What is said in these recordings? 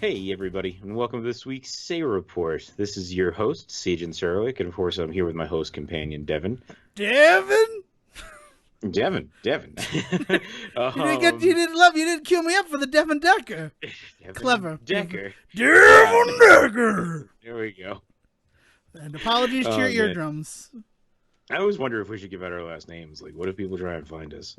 Hey, everybody, and welcome to this week's Say Report. This is your host, Sajin Sarowick, and of course, I'm here with my host companion, Devin. Devin? Devin. You didn't cue me up for the Devin Decker. Devin Clever. Decker. Devin Decker. There we go. And apologies to your eardrums. I always wonder if we should give out our last names. Like, what if people try and find us?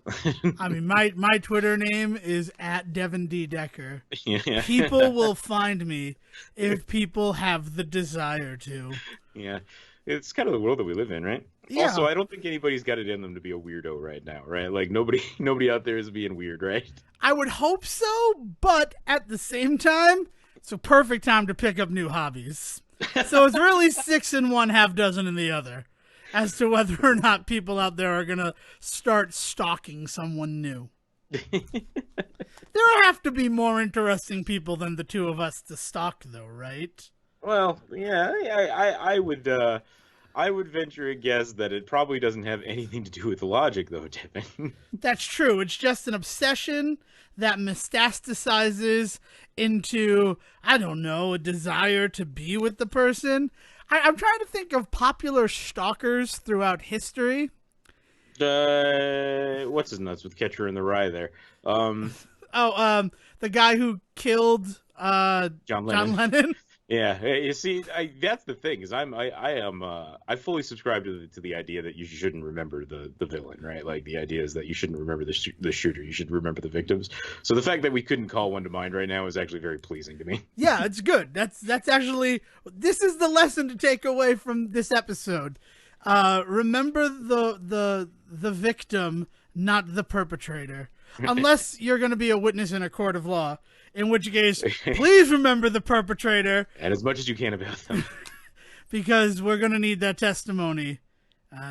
I mean, my Twitter name is at Devin D. Decker. Yeah. People will find me if people have the desire to. Yeah. It's kind of the world that we live in, right? Yeah. Also, I don't think anybody's got it in them to be a weirdo right now, right? Like, nobody out there is being weird, right? I would hope so, but at the same time, it's a perfect time to pick up new hobbies. So it's really 6 in one, half dozen in the other, as to whether or not people out there are going to start stalking someone new. There have to be more interesting people than the two of us to stalk, though, right? Well, yeah, I would venture a guess that it probably doesn't have anything to do with logic, though, Devin. That's true. It's just an obsession that metastasizes into, I don't know, a desire to be with the person. I'm trying to think of popular stalkers throughout history. What's his nuts with Catcher in the Rye there? The guy who killed John Lennon. Yeah, you see, that's the thing is I fully subscribe to the idea that you shouldn't remember the villain, right? Like the idea is that you shouldn't remember the shooter, you should remember the victims. So the fact that we couldn't call one to mind right now is actually very pleasing to me. Yeah, it's good. That's actually, this is the lesson to take away from this episode. Remember the victim, not the perpetrator. Unless you're going to be a witness in a court of law, in which case, please remember the perpetrator. And as much as you can about them. Because we're going to need that testimony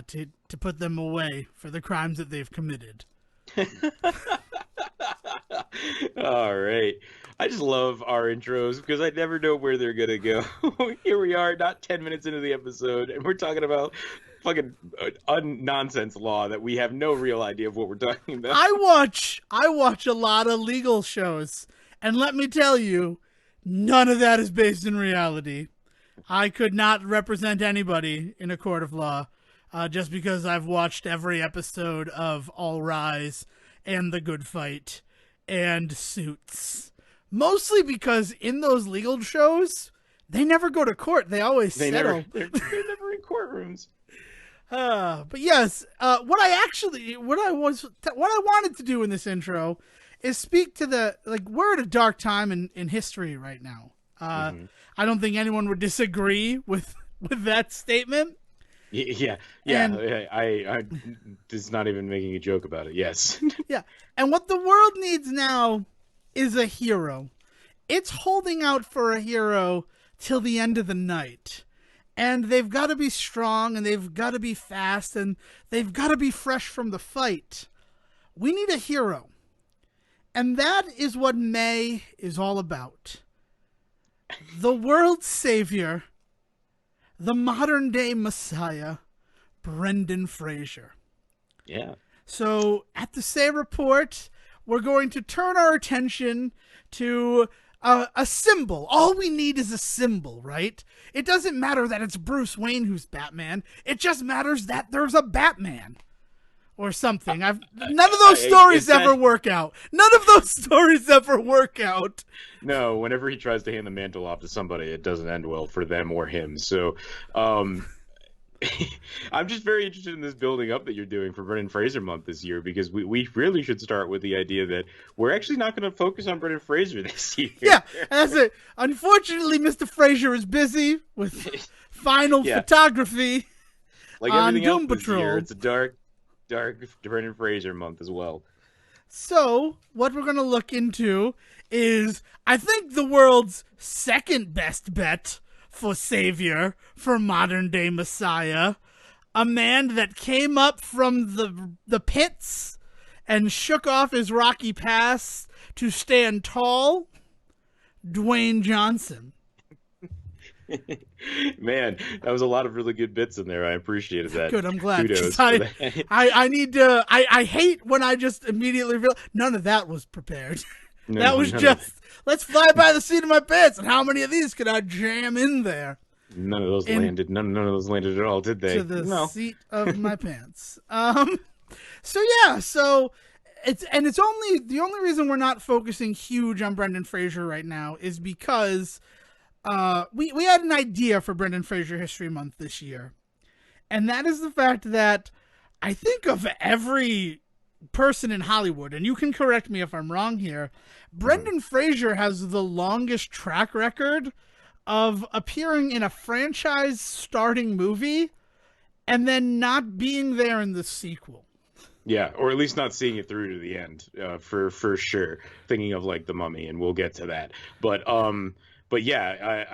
to put them away for the crimes that they've committed. All right. I just love our intros because I never know where they're going to go. Here we are, not 10 minutes into the episode, and we're talking about fucking nonsense law that we have no real idea of what we're talking about. I watch a lot of legal shows, and let me tell you, none of that is based in reality. I could not represent anybody in a court of law just because I've watched every episode of All Rise and The Good Fight and Suits. Mostly because in those legal shows, they never go to court. They always settle. They're never in courtrooms. But yes, what I wanted to do in this intro is speak to we're at a dark time in history right now. I don't think anyone would disagree with that statement. Yeah. I just not even making a joke about it. Yes. Yeah. And what the world needs now is a hero. It's holding out for a hero till the end of the night. And they've got to be strong, and they've got to be fast, and they've got to be fresh from the fight. We need a hero. And that is what May is all about. The world's savior, the modern-day Messiah, Brendan Fraser. Yeah. So, at the Say Report, we're going to turn our attention to a symbol. All we need is a symbol, right? It doesn't matter that it's Bruce Wayne who's Batman. It just matters that there's a Batman or something. None of those stories ever work out. None of those stories ever work out. No, whenever he tries to hand the mantle off to somebody, it doesn't end well for them or him. So, I'm just very interested in this building up that you're doing for Brendan Fraser Month this year, because we really should start with the idea that we're actually not going to focus on Brendan Fraser this year. Yeah, that's it. Unfortunately, Mr. Fraser is busy with final photography like on everything Doom else this Patrol. year. It's a dark Brendan Fraser month as well. So, what we're going to look into is, I think, the world's second best bet for savior, for modern-day Messiah. A man that came up from the pits and shook off his rocky past to stand tall. Dwayne Johnson. Man, that was a lot of really good bits in there. I appreciated that. Good, I'm glad. Kudos for that. I need to. I hate when I just immediately realize none of that was prepared. No, That was just, let's fly by the seat of my pants, and how many of these could I jam in there? none of those landed. None of those landed at all, did they? To the No. seat of my pants. So yeah, so it's only the only reason we're not focusing huge on Brendan Fraser right now is because we had an idea for Brendan Fraser History Month this year, and that is the fact that I think of every person in Hollywood, and you can correct me if I'm wrong here, Brendan Fraser has the longest track record of appearing in a franchise starting movie and then not being there in the sequel. Yeah, or at least not seeing it through to the end, for sure. Thinking of like The Mummy, and we'll get to that. But yeah,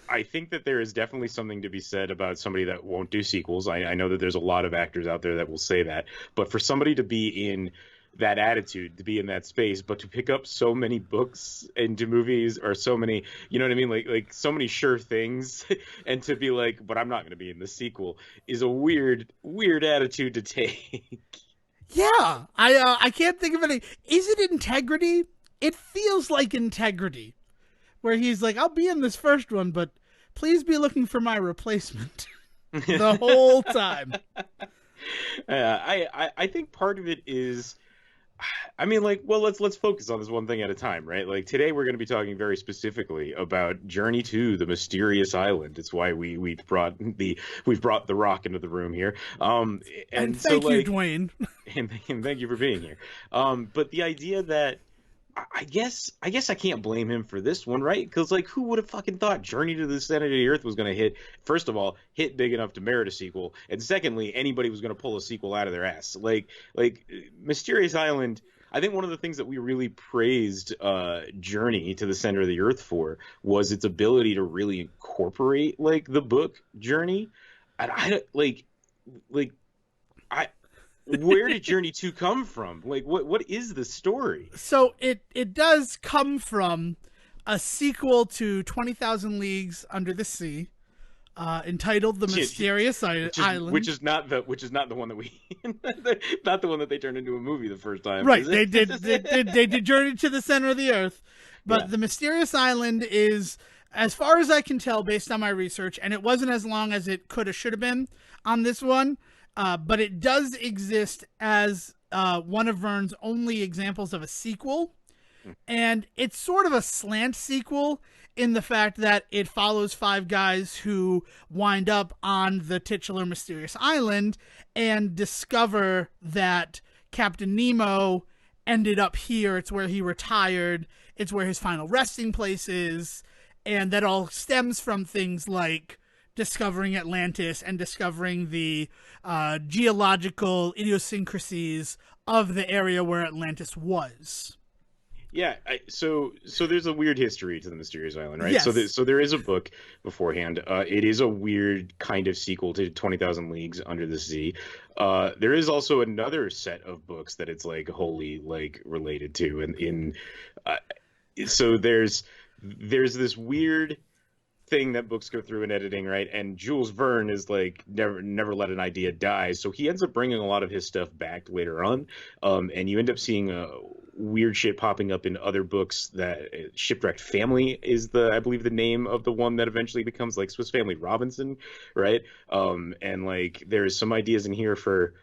I think that there is definitely something to be said about somebody that won't do sequels. I know that there's a lot of actors out there that will say that, but for somebody to be in that attitude, to be in that space, but to pick up so many books into movies, or so many, you know what I mean, like so many sure things, and to be like, but I'm not going to be in the sequel, is a weird attitude to take. Yeah, I can't think of any. Is it integrity? It feels like integrity, where he's like, I'll be in this first one, but please be looking for my replacement the whole time. I think part of it is, I mean, like, well, let's focus on this one thing at a time, right? Like today we're going to be talking very specifically about Journey to the Mysterious Island. It's why we've brought the Rock into the room here. And so, thank you, like, Dwayne. and thank you for being here. But the idea that I guess I can't blame him for this one, right? Because like, who would have fucking thought Journey to the Center of the Earth was going to hit? First of all, hit big enough to merit a sequel, and secondly, anybody was going to pull a sequel out of their ass. Like Mysterious Island. I think one of the things that we really praised Journey to the Center of the Earth for was its ability to really incorporate like the book Journey. And where did Journey 2 come from? Like, what is the story? So it does come from a sequel to 20,000 Leagues Under the Sea, entitled The Mysterious Island, which is not the one that we not the one that they turned into a movie the first time. Right? They did Journey to the Center of the Earth, but yeah. The Mysterious Island is, as far as I can tell, based on my research, and it wasn't as long as it could have should have been on this one. But it does exist as one of Vern's only examples of a sequel. And it's sort of a slant sequel in the fact that it follows 5 guys who wind up on the titular Mysterious Island and discover that Captain Nemo ended up here. It's where he retired. It's where his final resting place is. And that all stems from things like discovering Atlantis and discovering the geological idiosyncrasies of the area where Atlantis was. Yeah, so there's a weird history to the Mysterious Island, right? Yes. So there is a book beforehand. It is a weird kind of sequel to 20,000 Leagues Under the Sea. There is also another set of books that it's like wholly like related to, and so there's this weird thing that books go through in editing, right? And Jules Verne is like never let an idea die, so he ends up bringing a lot of his stuff back later on, and you end up seeing weird shit popping up in other books. That Shipwrecked Family is I believe the name of the one that eventually becomes like Swiss Family Robinson, right? And like there's some ideas in here for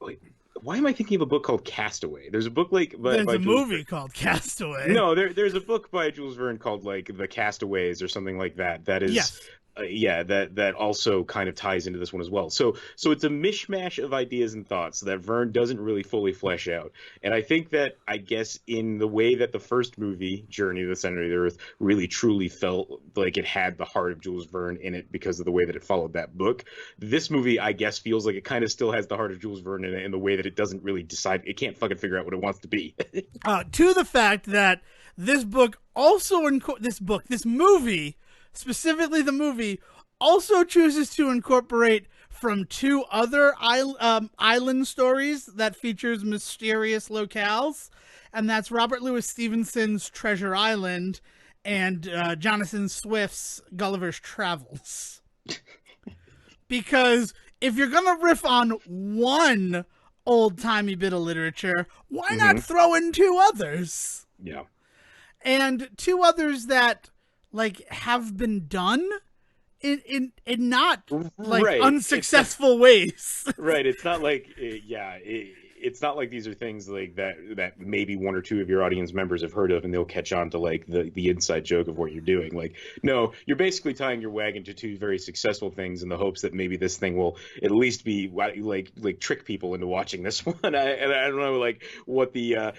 like, why am I thinking of a book called Castaway? There's a book like there's a movie called Castaway. No, there's a book by Jules Verne called like The Castaways or something like that. That is, yes. That also kind of ties into this one as well. So it's a mishmash of ideas and thoughts that Verne doesn't really fully flesh out. And I think that, I guess, in the way that the first movie, Journey to the Center of the Earth, really truly felt like it had the heart of Jules Verne in it because of the way that it followed that book, this movie, I guess, feels like it kind of still has the heart of Jules Verne in it in the way that it doesn't really decide, it can't fucking figure out what it wants to be. To the fact that this book also, this movie, specifically the movie, also chooses to incorporate from 2 other island stories that features mysterious locales, and that's Robert Louis Stevenson's Treasure Island and Jonathan Swift's Gulliver's Travels. Because if you're gonna riff on one old-timey bit of literature, why Mm-hmm. not throw in two others? Yeah. And two others that, like, have been done in not, like, Right. unsuccessful ways. Right. It's not like, it's not like these are things like that maybe one or two of your audience members have heard of and they'll catch on to like the inside joke of what you're doing. Like, no, you're basically tying your wagon to two very successful things in the hopes that maybe this thing will at least be like trick people into watching this one. And I don't know like what the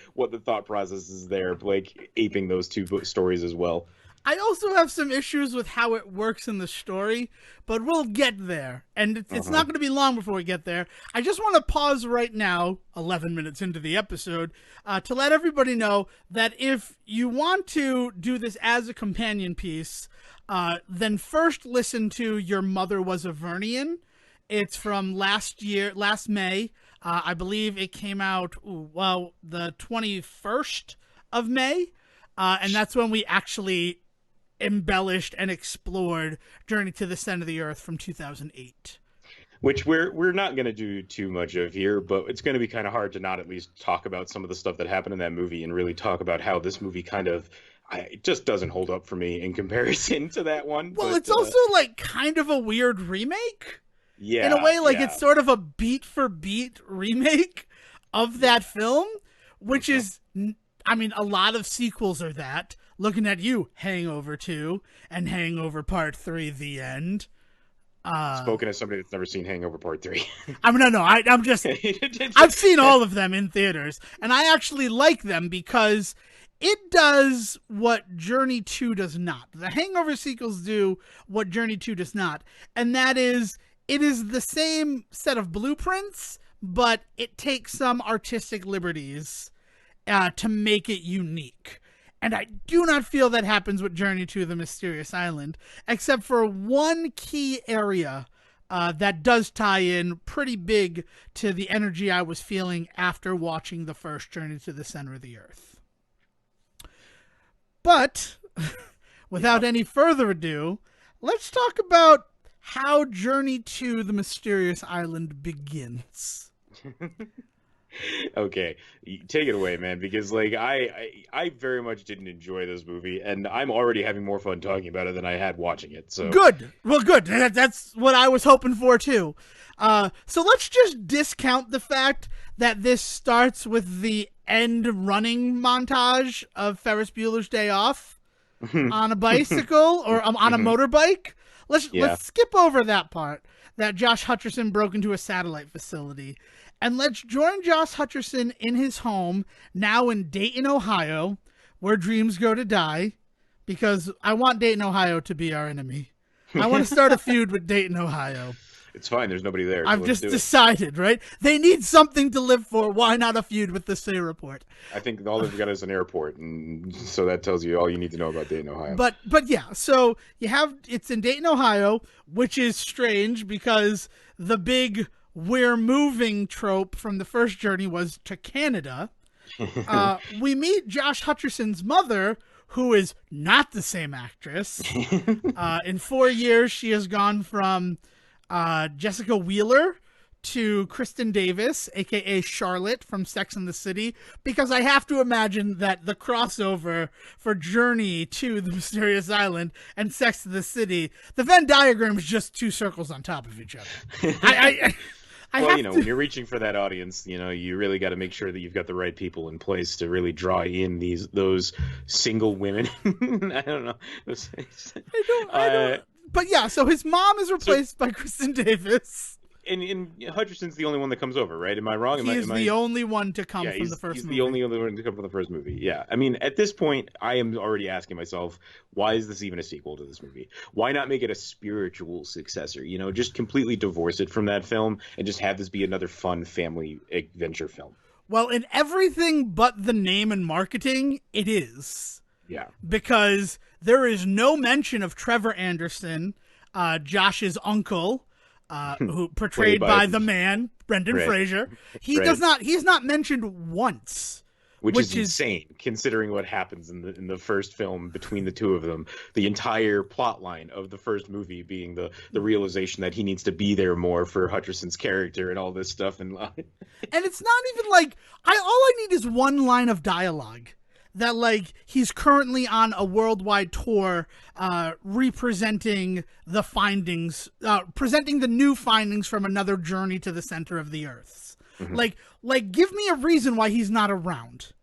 thought process is there, like aping those two stories as well. I also have some issues with how it works in the story, but we'll get there. And it's not going to be long before we get there. I just want to pause right now, 11 minutes into the episode, to let everybody know that if you want to do this as a companion piece, then first listen to Your Mother Was a Vernian. It's from last May. I believe it came out, the 21st of May. And that's when we actually embellished and explored Journey to the Center of the Earth from 2008. Which we're not going to do too much of here, but it's going to be kind of hard to not at least talk about some of the stuff that happened in that movie and really talk about how this movie kind of it just doesn't hold up for me in comparison to that one. Well, but, it's also like kind of a weird remake. Yeah, in a way, like yeah. it's sort of a beat for beat remake of that film, which is, I mean, a lot of sequels are that. Looking at you, Hangover 2 and Hangover Part 3, The End. Spoken as somebody that's never seen Hangover Part 3. I mean, no, I'm just, I've seen all of them in theaters, and I actually like them because it does what Journey 2 does not. The Hangover sequels do what Journey 2 does not, and that is, it is the same set of blueprints, but it takes some artistic liberties to make it unique. And I do not feel that happens with Journey to the Mysterious Island, except for one key area that does tie in pretty big to the energy I was feeling after watching the first Journey to the Center of the Earth. But, without any further ado, let's talk about how Journey to the Mysterious Island begins. Okay, take it away, man, because like I very much didn't enjoy this movie, and I'm already having more fun talking about it than I had watching it. So good. Well, good. That's what I was hoping for too. So let's just discount the fact that this starts with the end running montage of Ferris Bueller's Day Off on a bicycle or on a motorbike. Let's skip over that part. That Josh Hutcherson broke into a satellite facility. And let's join Josh Hutcherson in his home, now in Dayton, Ohio, where dreams go to die, because I want Dayton, Ohio to be our enemy. I want to start a feud with Dayton, Ohio. It's fine. There's nobody there. So I've just decided, right? They need something to live for. Why not a feud with the Say Report? I think all they've got is an airport, and so that tells you all you need to know about Dayton, Ohio. But yeah, so it's in Dayton, Ohio, which is strange because the big "we're moving" trope from the first Journey was to Canada. We meet Josh Hutcherson's mother, who is not the same actress. In 4 years, she has gone from Jessica Wheeler to Kristen Davis, aka Charlotte from Sex and the City, because I have to imagine that the crossover for Journey to the Mysterious Island and Sex and the City, the Venn diagram is just two circles on top of each other. When you're reaching for that audience, you really got to make sure that you've got the right people in place to really draw in those single women. I don't know. I don't. But yeah, so his mom is replaced by Kristen Davis. And Hutcherson's the only one that comes over, right? Am I wrong? He's the only one to come from the first movie. He's the only one to come from the first movie, yeah. I mean, at this point, I am already asking myself, why is this even a sequel to this movie? Why not make it a spiritual successor? Just completely divorce it from that film and just have this be another fun family adventure film. Well, in everything but the name and marketing, it is. Yeah. Because there is no mention of Trevor Anderson, Josh's uncle, who portrayed by the man Brendan Fraser. He's not mentioned once which is insane considering what happens in the first film between the two of them. The entire plot line of the first movie being the realization that he needs to be there more for Hutcherson's character and all this stuff. And it's not even like all I need is one line of dialogue that like he's currently on a worldwide tour representing the findings, presenting the new findings from another journey to the center of the earth. Mm-hmm. Like give me a reason why he's not around.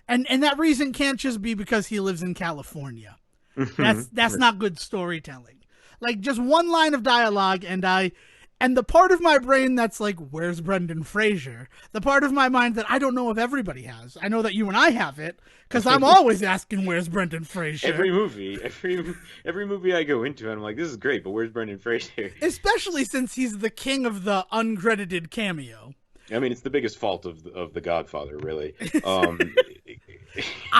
And that reason can't just be because he lives in California. That's not good storytelling. Like just one line of dialogue and the part of my brain that's like, where's Brendan Fraser? The part of my mind that I don't know if everybody has. I know that you and I have it because I'm always asking, where's Brendan Fraser? Every movie I go into, I'm like, this is great, but where's Brendan Fraser? Especially since he's the king of the uncredited cameo. I mean, it's the biggest fault of The Godfather, really.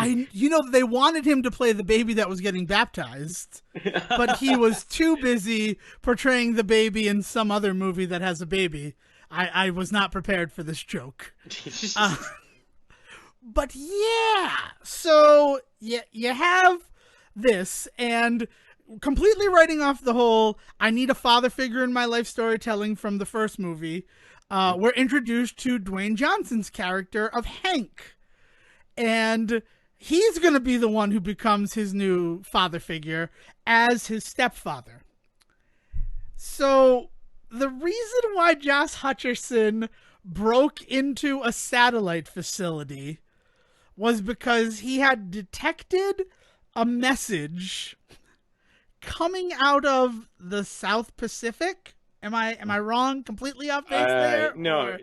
They wanted him to play the baby that was getting baptized, but he was too busy portraying the baby in some other movie that has a baby. I was not prepared for this joke. But yeah, so you have this, and completely writing off the whole I need a father figure in my life storytelling from the first movie. We're introduced to Dwayne Johnson's character of Hank. And he's going to be the one who becomes his new father figure as his stepfather. So the reason why Josh Hutcherson broke into a satellite facility was because he had detected a message coming out of the South Pacific. Am I wrong? Completely off base there? No.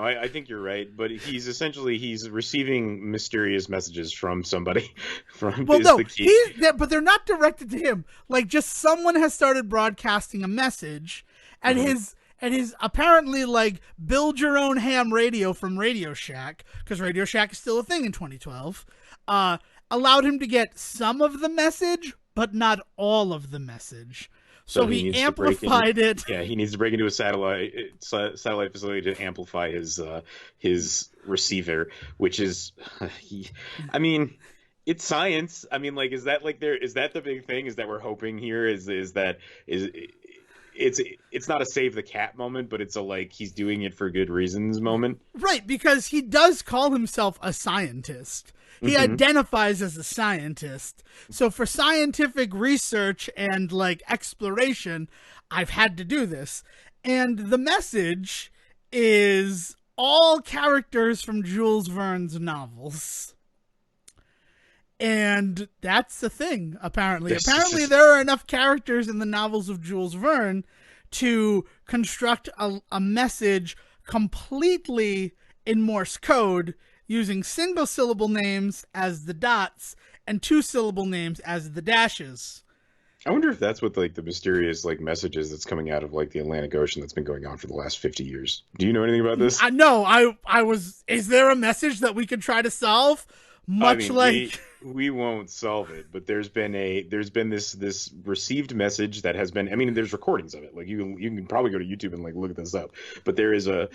I think you're right. But he's receiving mysterious messages from somebody. But they're not directed to him. Like just someone has started broadcasting a message, and his apparently like build your own ham radio from Radio Shack, because Radio Shack is still a thing in 2012. Allowed him to get some of the message, but not all of the message. So he amplified it. Yeah, he needs to break into a satellite facility to amplify his receiver, which is, I mean, it's science. I mean, like, is that the big thing? Is that we're hoping here? It's not a save the cat moment, but it's a like he's doing it for good reasons moment. Right, because he does call himself a scientist. He identifies as a scientist. So for scientific research and like exploration, I've had to do this. And the message is all characters from Jules Verne's novels. And that's the thing, apparently. Apparently there are enough characters in the novels of Jules Verne to construct a message completely in Morse code, using single-syllable names as the dots and two-syllable names as the dashes. I wonder if that's what like the mysterious like messages that's coming out of like the Atlantic Ocean that's been going on for the last 50 years. Do you know anything about this? Is there a message that we could try to solve? We won't solve it, but there's been this received message that has been, I mean, there's recordings of it. Like you can probably go to YouTube and like look this up, but there is a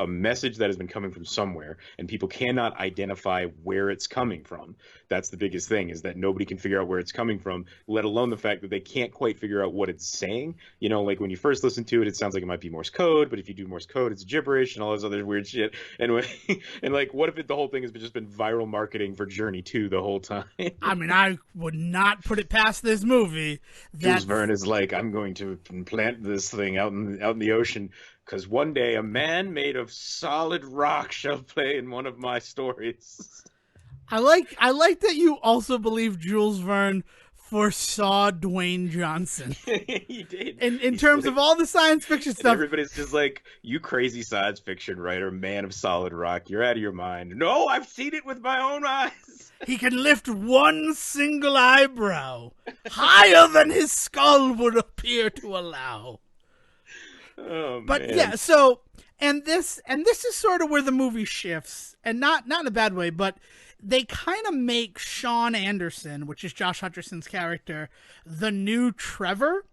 message that has been coming from somewhere, and people cannot identify where it's coming from. That's the biggest thing, is that nobody can figure out where it's coming from, let alone the fact that they can't quite figure out what it's saying. You know, like when you first listen to it, it sounds like it might be Morse code, but if you do Morse code, it's gibberish and all this other weird shit. And like, what if the whole thing has just been viral marketing for Journey 2 the whole time? I mean, I would not put it past this movie. Jules Verne is like, I'm going to plant this thing out in the ocean, because one day a man made of solid rock shall play in one of my stories. I like that you also believe Jules Verne foresaw Dwayne Johnson. He did. In terms of all the science fiction stuff. Everybody's just like, you crazy science fiction writer, man of solid rock, you're out of your mind. No, I've seen it with my own eyes. He can lift one single eyebrow higher than his skull would appear to allow. Oh, but man. Yeah, so and this is sort of where the movie shifts, and not in a bad way, but they kind of make Sean Anderson, which is Josh Hutcherson's character, the new Trevor.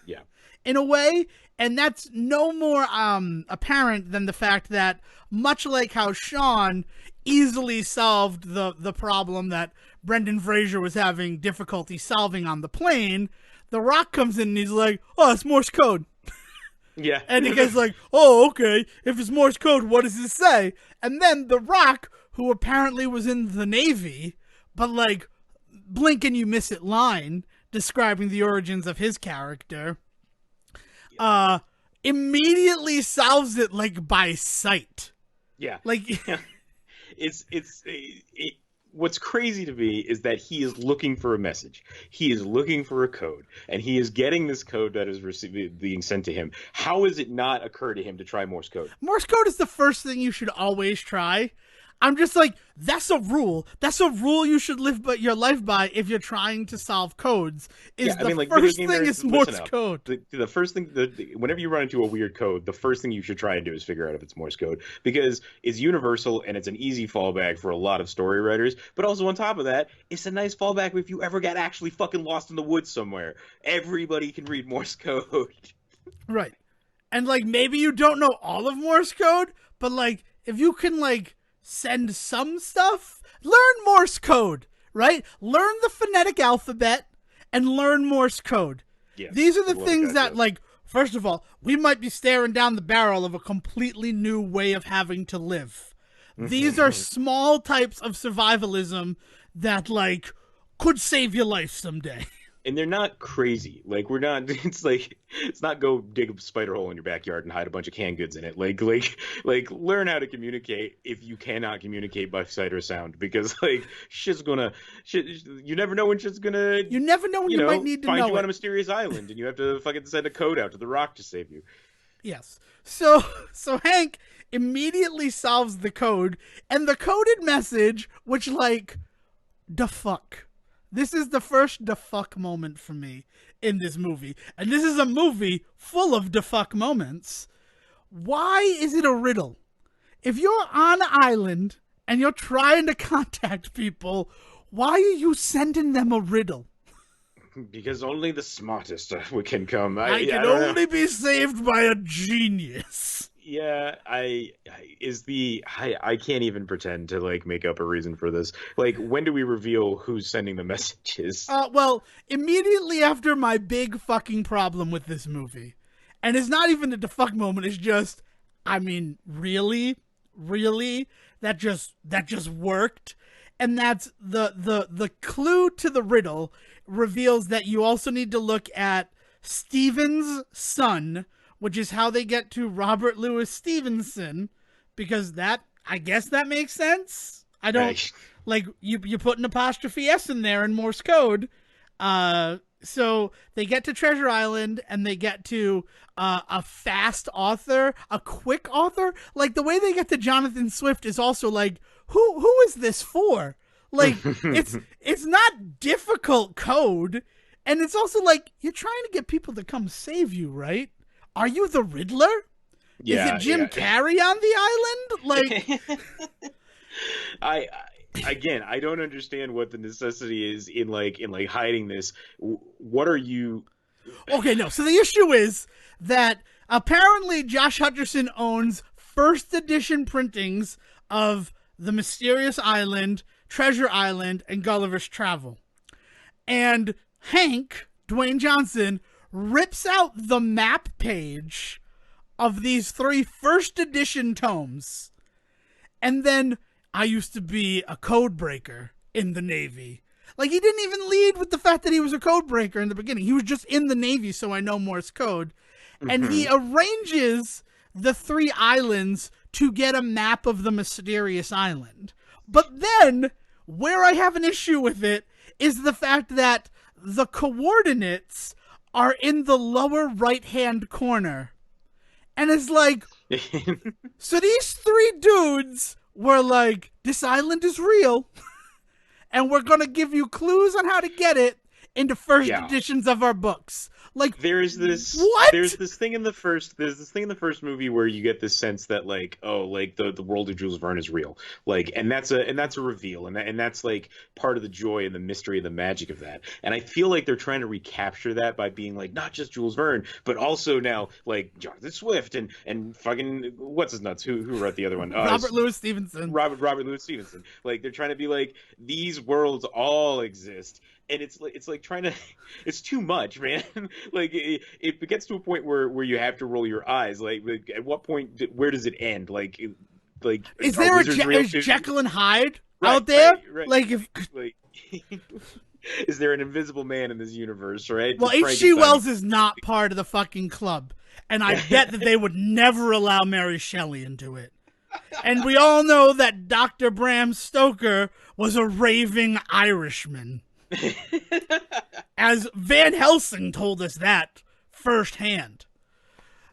Yeah. In a way, and that's no more apparent than the fact that, much like how Sean easily solved the problem that Brendan Fraser was having difficulty solving on the plane, The Rock comes in and he's like, oh, it's Morse code. Yeah. And the guy's like, oh, okay, if it's Morse code, what does it say? And then The Rock, who apparently was in the Navy, but like, blink and you miss it line describing the origins of his character, immediately solves it like by sight. Yeah. Like, yeah. What's crazy to me is that he is looking for a message. He is looking for a code, and he is getting this code that is being sent to him. How has it not occurred to him to try Morse code? Morse code is the first thing you should always try. I'm just like, that's a rule. That's a rule you should live your life by if you're trying to solve codes. First thing is Morse code. The first thing, whenever you run into a weird code, the first thing you should try and do is figure out if it's Morse code, because it's universal and it's an easy fallback for a lot of story writers. But also on top of that, it's a nice fallback if you ever got actually fucking lost in the woods somewhere. Everybody can read Morse code. Right. And like, maybe you don't know all of Morse code, but like, if you can like send some stuff, learn Morse code, right? Learn the phonetic alphabet and learn Morse code. Yes, these are the things that, like, first of all, we might be staring down the barrel of a completely new way of having to live. These are small types of survivalism that, like, could save your life someday. And they're not crazy. Like, we're not, it's not go dig a spider hole in your backyard and hide a bunch of canned goods in it. Like learn how to communicate if you cannot communicate by sight or sound, because like you never know when shit's gonna, you never know when you might need to find know you it. On a mysterious island and you have to fucking send a code out to the Rock to save you. Yes. So Hank immediately solves the code, and the coded message, which like, the fuck. This is the first the fuck moment for me in this movie. And this is a movie full of the fuck moments. Why is it a riddle? If you're on an island and you're trying to contact people, why are you sending them a riddle? Because only the smartest can come. I can only be saved by a genius. Yeah, I can't even pretend to like make up a reason for this. Like, when do we reveal who's sending the messages? Well, immediately after my big fucking problem with this movie. And it's not even the fuck moment, it's just, I mean, really? That just worked. And that's the clue to the riddle reveals that you also need to look at Steven's son, which is how they get to Robert Louis Stevenson, because that, I guess that makes sense. I don't, like, you put an apostrophe S in there in Morse code. So they get to Treasure Island, and they get to a fast author, a quick author. Like, the way they get to Jonathan Swift is also like, who is this for? Like, it's not difficult code, and it's also like, you're trying to get people to come save you, right? Are you the Riddler? Yeah, is it Jim Carrey on the island? Like, I don't understand what the necessity is in hiding this. What are you? Okay, no. So the issue is that apparently Josh Hutcherson owns first edition printings of The Mysterious Island, Treasure Island, and Gulliver's Travel, and Hank, Dwayne Johnson, rips out the map page of these 3 first edition tomes. And then, I used to be a code breaker in the Navy. Like, he didn't even lead with the fact that he was a code breaker in the beginning. He was just in the Navy, so I know Morse code. And he arranges the 3 islands to get a map of the mysterious island. But then, where I have an issue with it is the fact that the coordinates are in the lower right-hand corner. And it's like, so these 3 dudes were like, this island is real, and we're going to give you clues on how to get it in the first editions of our books. Like, there's this what? there's this thing in the first movie where you get this sense that like, oh, like the world of Jules Verne is real, like, and that's a reveal, and that's like part of the joy and the mystery and the magic of that. And I feel like they're trying to recapture that by being like, not just Jules Verne, but also now like Jonathan Swift and fucking what's his nuts, who wrote the other one, Robert Louis Stevenson. Robert Louis Stevenson. Like, they're trying to be like, these worlds all exist, and it's like trying to, it's too much, man. Like, it gets to a point where you have to roll your eyes. Like at what point, where does it end? Like is there is Jekyll and Hyde out there? Right. Like, if like, is there an invisible man in this universe? Right. Well, H.G. Wells is not part of the fucking club, and I bet that they would never allow Mary Shelley into it. And we all know that Dr. Bram Stoker was a raving Irishman. As Van Helsing told us that firsthand.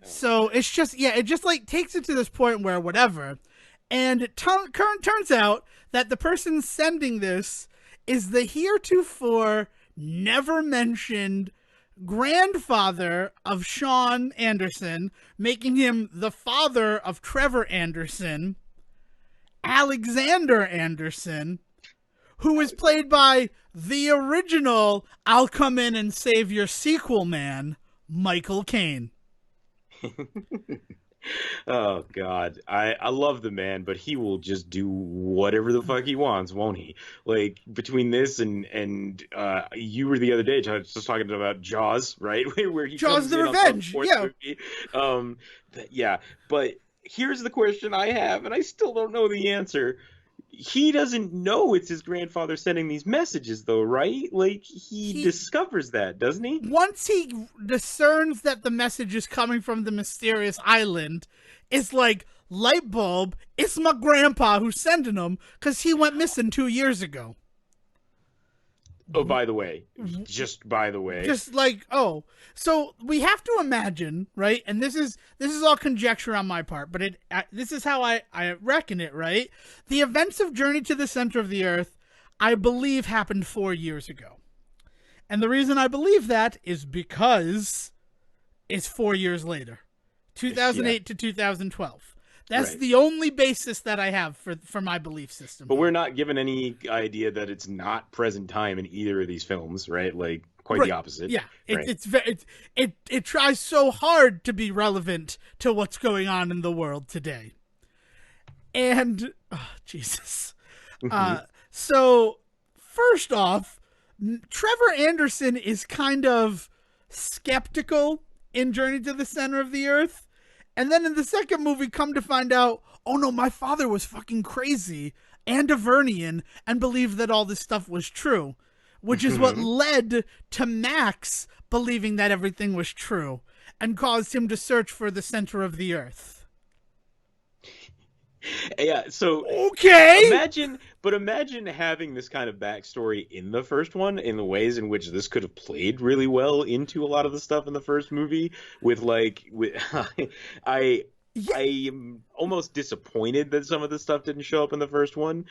So it's just, it just like takes it to this point where whatever. And it turns out that the person sending this is the heretofore never mentioned grandfather of Sean Anderson, making him the father of Trevor Anderson, Alexander Anderson, who is played by the original I'll Come In and Save Your Sequel man, Michael Caine. Oh God, I love the man, but he will just do whatever the fuck he wants, won't he? Like, between this and you were the other day just talking about Jaws, right? Where he Jaws comes the in Revenge, on the movie. Yeah. But here's the question I have, and I still don't know the answer. He doesn't know it's his grandfather sending these messages, though, right? Like, he discovers that, doesn't he? Once he discerns that the message is coming from the mysterious island, it's like, light bulb, it's my grandpa who's sending them, because he went missing 2 years ago. Oh, by the way, just like, oh, so we have to imagine, right? And this is all conjecture on my part, but this is how I reckon it, right? The events of Journey to the Center of the Earth, I believe, happened 4 years ago. And the reason I believe that is because it's 4 years later, 2008 to 2012. That's right. The only basis that I have for my belief system. But we're not given any idea that it's not present time in either of these films, right? Like, quite the opposite. Yeah, it tries so hard to be relevant to what's going on in the world today. And, oh, Jesus. So, first off, Trevor Anderson is kind of skeptical in Journey to the Center of the Earth. And then in the second movie, come to find out, oh no, my father was fucking crazy and a Vernian and believed that all this stuff was true, which is what led to Max believing that everything was true and caused him to search for the center of the earth. Yeah, so okay. Imagine having this kind of backstory in the first one, in the ways in which this could have played really well into a lot of the stuff in the first movie. I am almost disappointed that some of the stuff didn't show up in the first one.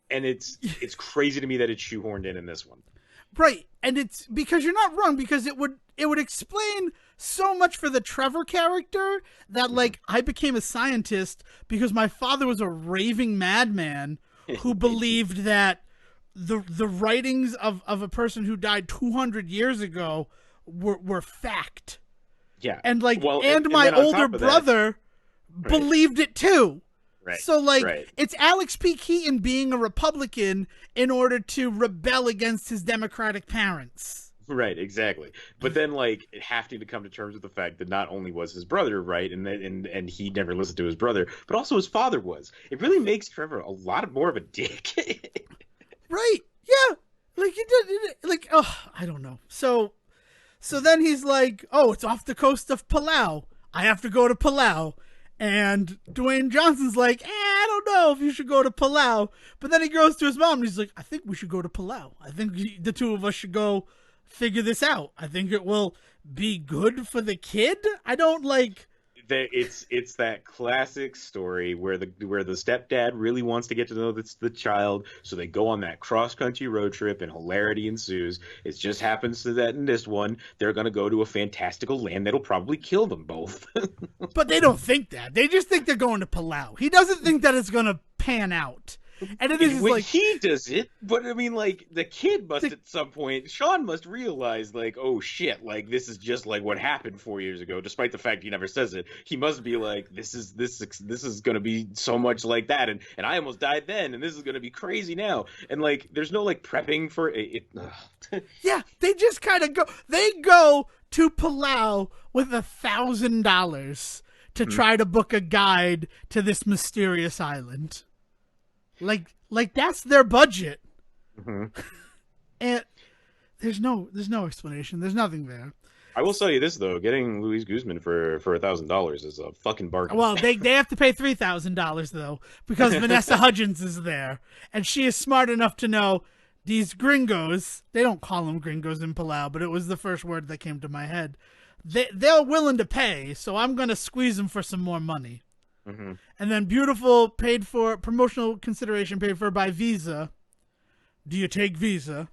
It's crazy to me that it's shoehorned in this one. Right, and it's because you're not wrong, because it would explain so much for the Trevor character that, like, I became a scientist because my father was a raving madman who believed that the writings of a person who died 200 years ago were fact. Yeah, and like, and my older brother believed it too. Right. So, like, it's Alex P. Keaton being a Republican in order to rebel against his Democratic parents. Right, exactly. But then, like, having to come to terms with the fact that not only was his brother right, and he never listened to his brother, but also his father was. It really makes Trevor a lot more of a dick. Right. Yeah. Like, he did. Like, oh, I don't know. So then he's like, oh, it's off the coast of Palau. I have to go to Palau. And Dwayne Johnson's like, I don't know if you should go to Palau. But then he goes to his mom and he's like, I think we should go to Palau. I think the two of us should go figure this out. I think it will be good for the kid. I don't like... It's that classic story where the stepdad really wants to get to know the child, so they go on that cross country road trip and hilarity ensues. It just happens to that in this one, they're gonna go to a fantastical land that'll probably kill them both. But they don't think that. They just think they're going to Palau. He doesn't think that it's going to pan out. And it is When like he does it, but I mean, like the kid must at some point. Sean must realize, like, oh shit, like this is just like what happened 4 years ago. Despite the fact he never says it, he must be like, this is going to be so much like that, and I almost died then, and this is going to be crazy now. And like, there's no like prepping for it. yeah, they just kind of go. They go to Palau with $1,000 to try to book a guide to this mysterious island. Like that's their budget. And there's no explanation. There's nothing there. I will tell you this though, getting Luis Guzman for $1,000 is a fucking bargain. Well, they have to pay $3,000 though, because Vanessa Hudgens is there, and she is smart enough to know these gringos. They don't call them gringos in Palau, but it was the first word that came to my head. They're willing to pay, so I'm gonna squeeze them for some more money. And then beautiful promotional consideration paid for by Visa. Do you take Visa?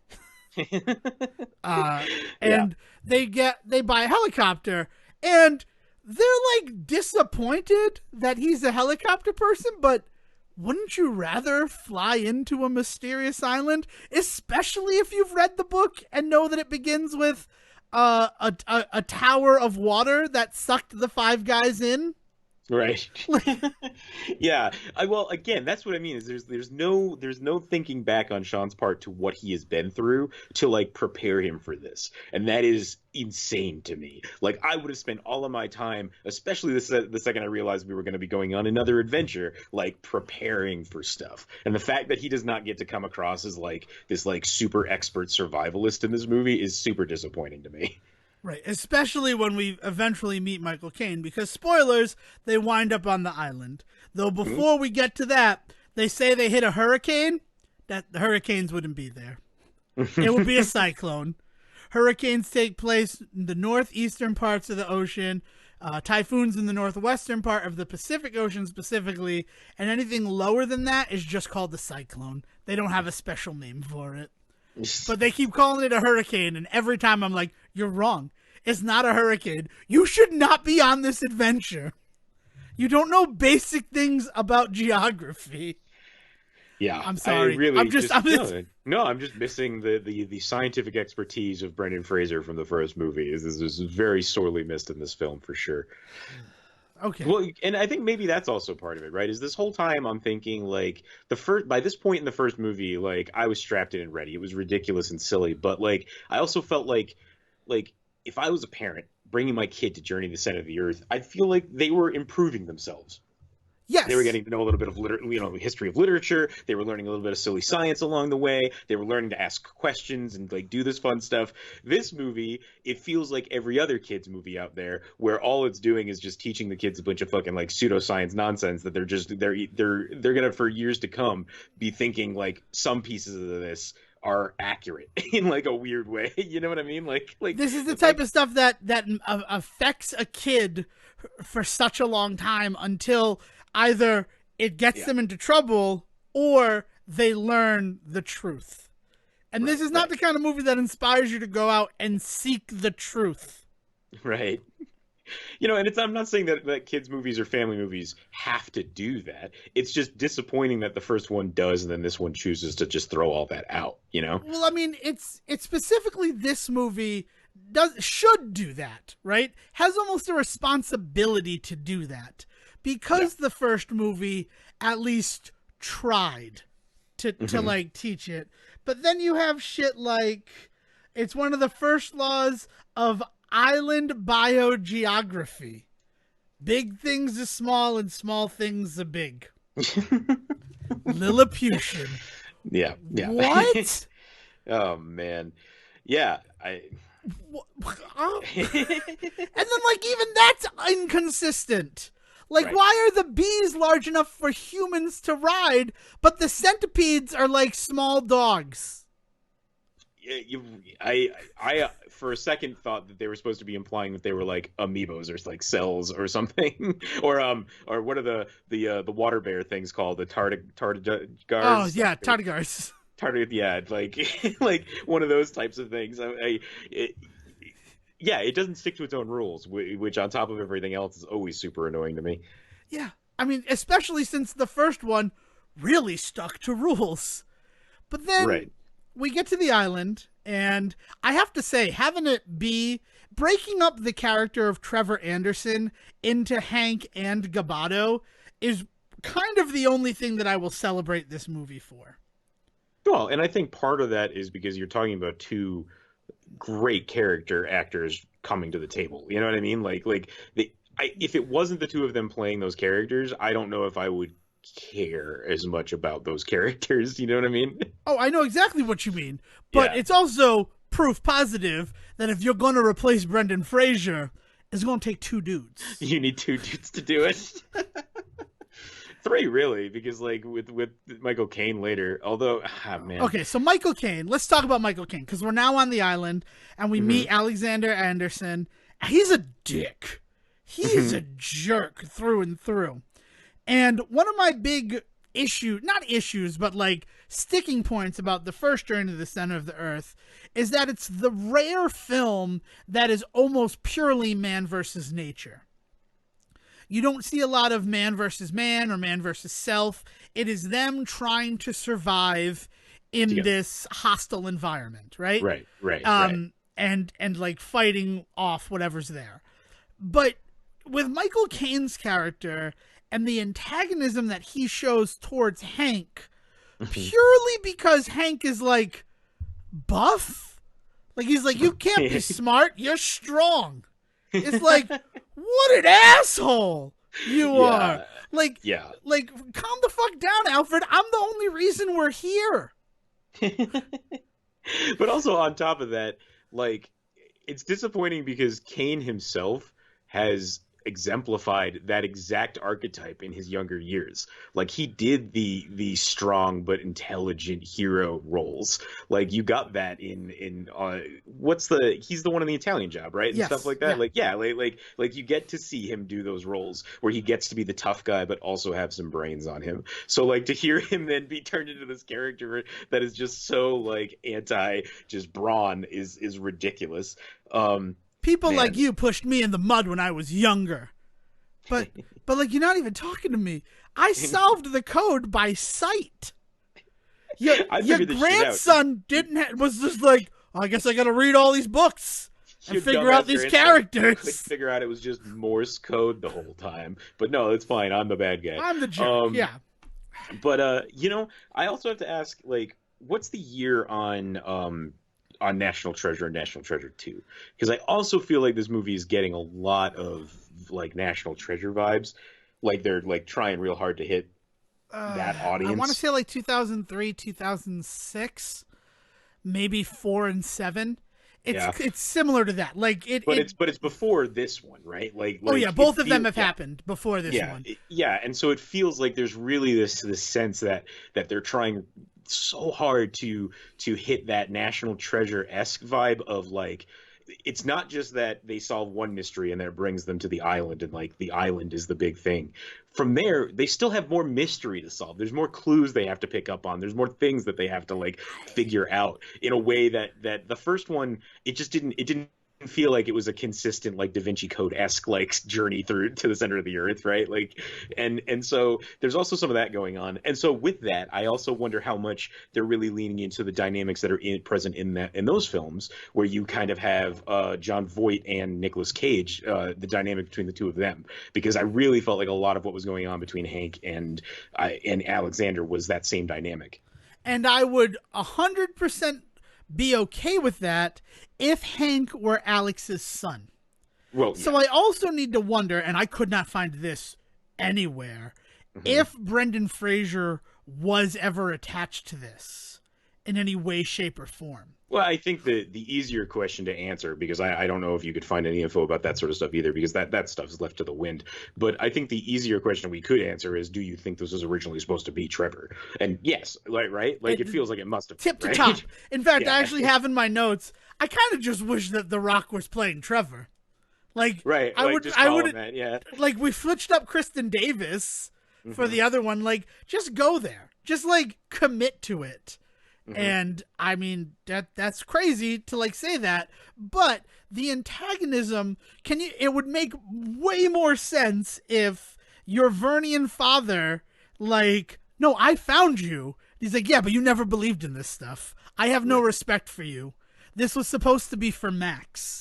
And they buy a helicopter, and they're like disappointed that he's a helicopter person, but wouldn't you rather fly into a mysterious island, especially if you've read the book and know that it begins with a tower of water that sucked the five guys in? Right. Yeah. Well, again, that's what I mean. Is there's no thinking back on Sean's part to what he has been through to like prepare him for this, and that is insane to me. Like, I would have spent all of my time, especially the second I realized we were going to be going on another adventure, like preparing for stuff. And the fact that he does not get to come across as like this like super expert survivalist in this movie is super disappointing to me. Right, especially when we eventually meet Michael Caine, because spoilers, they wind up on the island. Though before we get to that, they say they hit a hurricane, that the hurricanes wouldn't be there. It would be a cyclone. Hurricanes take place in the northeastern parts of the ocean, typhoons in the northwestern part of the Pacific Ocean specifically, and anything lower than that is just called a cyclone. They don't have a special name for it. But they keep calling it a hurricane, and every time I'm like, you're wrong. It's not a hurricane. You should not be on this adventure. You don't know basic things about geography. Yeah, I'm sorry. I'm just missing the scientific expertise of Brendan Fraser from the first movie. This is very sorely missed in this film for sure. Okay. Well, and I think maybe that's also part of it, right? Is this whole time I'm thinking like by this point in the first movie, like I was strapped in and ready. It was ridiculous and silly, but like I also felt like if I was a parent bringing my kid to Journey to the Center of the Earth, I'd feel like they were improving themselves. Yes. They were getting to know a little bit of history of literature. They were learning a little bit of silly science along the way. They were learning to ask questions and like do this fun stuff. This movie, it feels like every other kids movie out there, where all it's doing is just teaching the kids a bunch of fucking like pseudoscience nonsense that they're gonna for years to come be thinking like some pieces of this are accurate in like a weird way. You know what I mean? Like this is the type of stuff that affects a kid for such a long time until either it gets them into trouble or they learn the truth. And this is not the kind of movie that inspires you to go out and seek the truth. Right. And I'm not saying that kids' movies or family movies have to do that. It's just disappointing that the first one does, and then this one chooses to just throw all that out, Well, I mean, it's specifically this movie should do that, right? Has almost a responsibility to do that. Because the first movie at least tried to like teach it. But then you have shit like, it's one of the first laws of island biogeography. Big things are small and small things are big. Lilliputian. Yeah. What? Oh, man. Yeah, and then like even that's inconsistent. Like, why are the bees large enough for humans to ride, but the centipedes are like small dogs? I for a second thought that they were supposed to be implying that they were like amoebas or like cells or something, or what are the water bear things called, the Oh tardigars? yeah, tardigars. Yeah, like like one of those types of things. It, yeah, it doesn't stick to its own rules, which on top of everything else is always super annoying to me. Yeah, I mean, especially since the first one really stuck to rules. But then Right. we get to the island, and I have to say, having it be breaking up the character of Trevor Anderson into Hank and Gabato is kind of the only thing that I will celebrate this movie for. Well, and I think part of that is because you're talking about two great character actors coming to the table. You know what I mean? If it wasn't the two of them playing those characters, I don't know if I would care as much about those characters. You know what I mean? Oh, I know exactly what you mean, but Yeah. it's also proof positive that if you're going to replace Brendan Fraser, it's going to take two dudes. You need two dudes to do it. Three, really, because like with Michael Caine later. Although, man. Okay, so Michael Caine. Let's talk about Michael Caine because we're now on the island and we meet Alexander Anderson. He's a dick. He's a jerk through and through. And one of my big not issues, but like sticking points about the first Journey to the Center of the Earth is that it's the rare film that is almost purely man versus nature. You don't see a lot of man versus man or man versus self. It is them trying to survive in this hostile environment, right? Right. And like fighting off whatever's there. But with Michael Caine's character and the antagonism that he shows towards Hank, purely because Hank is like buff, like he's like, you can't be smart, you're strong. It's like, what an asshole you are. Like, calm the fuck down, Alfred. I'm the only reason we're here. But also on top of that, like, it's disappointing because Kane himself has exemplified that exact archetype in his younger years. Like, he did the strong but intelligent hero roles. Like, you got that in he's the one in The Italian Job, right? And Yes, stuff like that. yeah. Like you get to see him do those roles where he gets to be the tough guy but also have some brains on him. So like to hear him then be turned into this character that is just so like anti just brawn is ridiculous. People like you pushed me in the mud when I was younger. But like, you're not even talking to me. I solved the code by sight. Your grandson was just like, oh, I guess I got to read all these books and figure out these characters. Couldn't figure out it was just Morse code the whole time. But no, it's fine. I'm the bad guy. I'm the jerk. Yeah. But I also have to ask, like, what's the year on National Treasure and National Treasure 2? Because I also feel like this movie is getting a lot of like National Treasure vibes. Like they're like trying real hard to hit that audience. I want to say like 2003, 2006, maybe 4 and 7. It's similar to that. Like it's before this one, right? Like oh yeah, both of them have happened before this one. And so it feels like there's really this sense that they're trying so hard to hit that National Treasure-esque vibe of like, it's not just that they solve one mystery and that brings them to the island and like the island is the big thing. From there, they still have more mystery to solve. There's more clues they have to pick up on. There's more things that they have to like figure out in a way that the first one, it didn't feel like it was a consistent like Da Vinci Code-esque like journey through to the center of the earth, right? Like and so there's also some of that going on. And so with that, I also wonder how much they're really leaning into the dynamics that are present in those films, where you kind of have Jon Voight and Nicolas Cage, the dynamic between the two of them, because I really felt like a lot of what was going on between Hank and Alexander was that same dynamic. And I would 100% be okay with that if Hank were Alex's son. Well, so I also need to wonder, and I could not find this anywhere, if Brendan Fraser was ever attached to this in any way, shape, or form. Well, I think the easier question to answer, because I don't know if you could find any info about that sort of stuff either, because that stuff is left to the wind. But I think the easier question we could answer is, do you think this was originally supposed to be Trevor? And yes, like, right? Like, it feels like it must have been, Tip to right? top. In fact, I Yeah. actually have in my notes, I kind of just wish that The Rock was playing Trevor. Like, Right. Like, just I call would, him that, yeah. like, we switched up Kristen Davis for Hmm. the other one. Like, just go there. Just, like, commit to it. Hmm. And I mean that's crazy to like say that, but the antagonism it would make way more sense if your Vernian father, like, no, I found you. He's like, yeah, but you never believed in this stuff. I have no Right. respect for you. This was supposed to be for Max.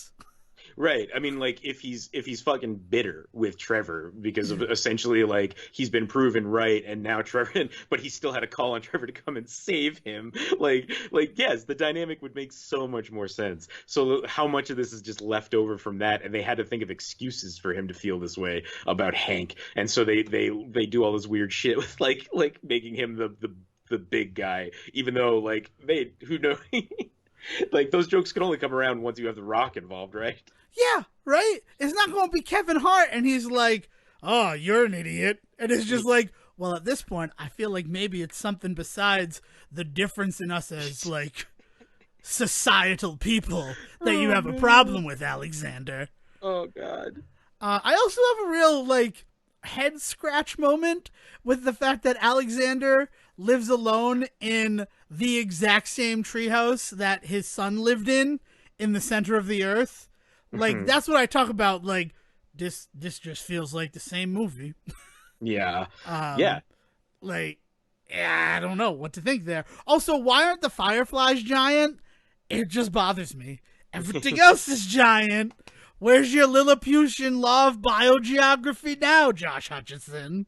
Right. I mean, like, if he's fucking bitter with Trevor because of essentially, like, he's been proven right, and now Trevor, but he still had a call on Trevor to come and save him. Like yes, the dynamic would make so much more sense. So how much of this is just left over from that, and they had to think of excuses for him to feel this way about Hank, and so they do all this weird shit with like making him the big guy, even though like they who know. Like those jokes can only come around once you have The Rock involved, right? Yeah, right? It's not going to be Kevin Hart and he's like, oh, you're an idiot. And it's just like, well, at this point, I feel like maybe it's something besides the difference in us as, like, societal people that you have a problem with, Alexander. Oh God. I also have a real, like, head scratch moment with the fact that Alexander lives alone in the exact same treehouse that his son lived in the center of the earth. Like, that's what I talk about. Like, this just feels like the same movie. Yeah. Um, Yeah. Like, yeah, I don't know what to think there. Also, why aren't the fireflies giant? It just bothers me. Everything else is giant. Where's your Lilliputian law of biogeography now, Josh Hutcherson?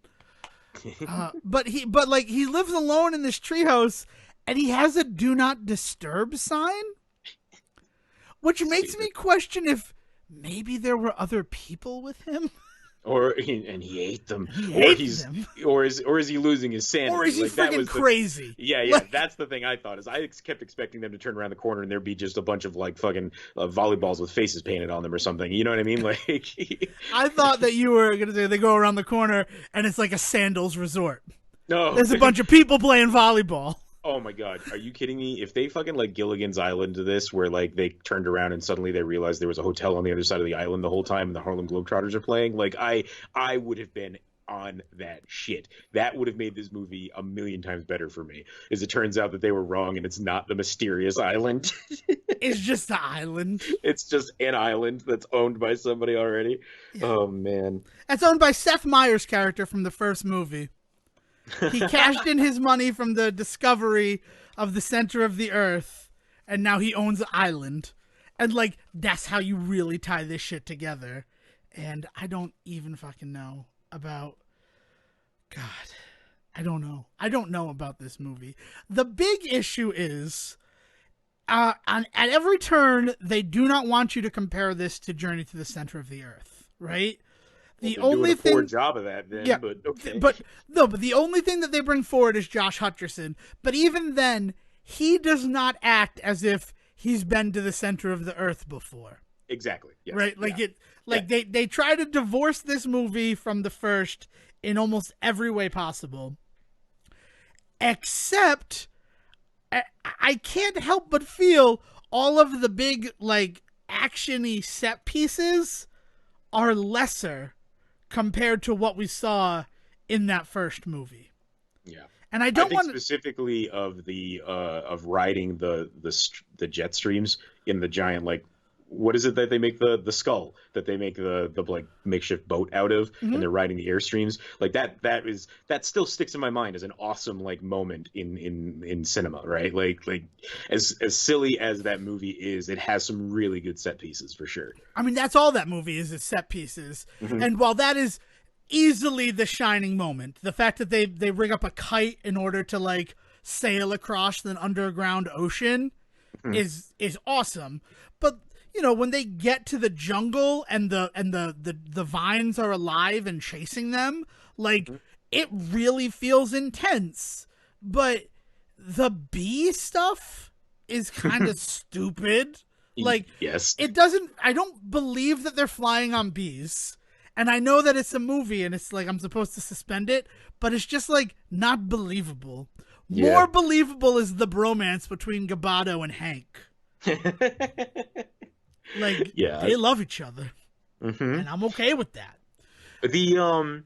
But he lives alone in this treehouse, and he has a do not disturb sign, which makes me question if maybe there were other people with him. And he ate them, Them. or is he losing his sanity? Or is he Like, that freaking was crazy? Yeah, Like, that's the thing I thought is I kept expecting them to turn around the corner and there'd be just a bunch of like fucking volleyballs with faces painted on them or something. You know what I mean? Like, I thought that you were going to say they go around the corner and it's like a sandals resort. no. There's a bunch of people playing volleyball. Oh my God, are you kidding me? If they fucking like Gilligan's Island to this, where like they turned around and suddenly they realized there was a hotel on the other side of the island the whole time and the Harlem Globetrotters are playing, like I would have been on that shit. That would have made this movie a million times better for me. As it turns out that they were wrong and it's not the mysterious island. It's just the island. It's just an island that's owned by somebody already. Yeah. Oh man. That's owned by Seth Meyers' character from the first movie. He cashed in his money from the discovery of the center of the earth, and now he owns an island. And, like, that's how you really tie this shit together. And I don't even fucking know about... God, I don't know. I don't know about this movie. The big issue is, at every turn, they do not want you to compare this to Journey to the Center of the Earth, right? The only doing a poor job of that, then. Yeah, but okay. But the only thing that they bring forward is Josh Hutcherson. But even then, he does not act as if he's been to the center of the earth before. Exactly. Yes. Right? Like they try to divorce this movie from the first in almost every way possible. Except I can't help but feel all of the big, like, action-y set pieces are lesser compared to what we saw in that first movie. Yeah. And I don't want specifically of the of riding the jet streams in the giant, like, what is it that they make the skull that they make the like makeshift boat out of, and they're riding the airstreams like that still sticks in my mind as an awesome like moment in cinema, right? Like as silly as that movie is, it has some really good set pieces for sure. I mean, that's all that movie is set pieces. And while that is easily the shining moment, the fact that they rig up a kite in order to like sail across an underground ocean is awesome. But you know, when they get to the jungle and the vines are alive and chasing them, like, it really feels intense. But the bee stuff is kind of stupid. Like, yes, I don't believe that they're flying on bees. And I know that it's a movie and it's like I'm supposed to suspend it, but it's just like not believable. Yeah. More believable is the bromance between Gabato and Hank. Like, they love each other. And I'm okay with that. The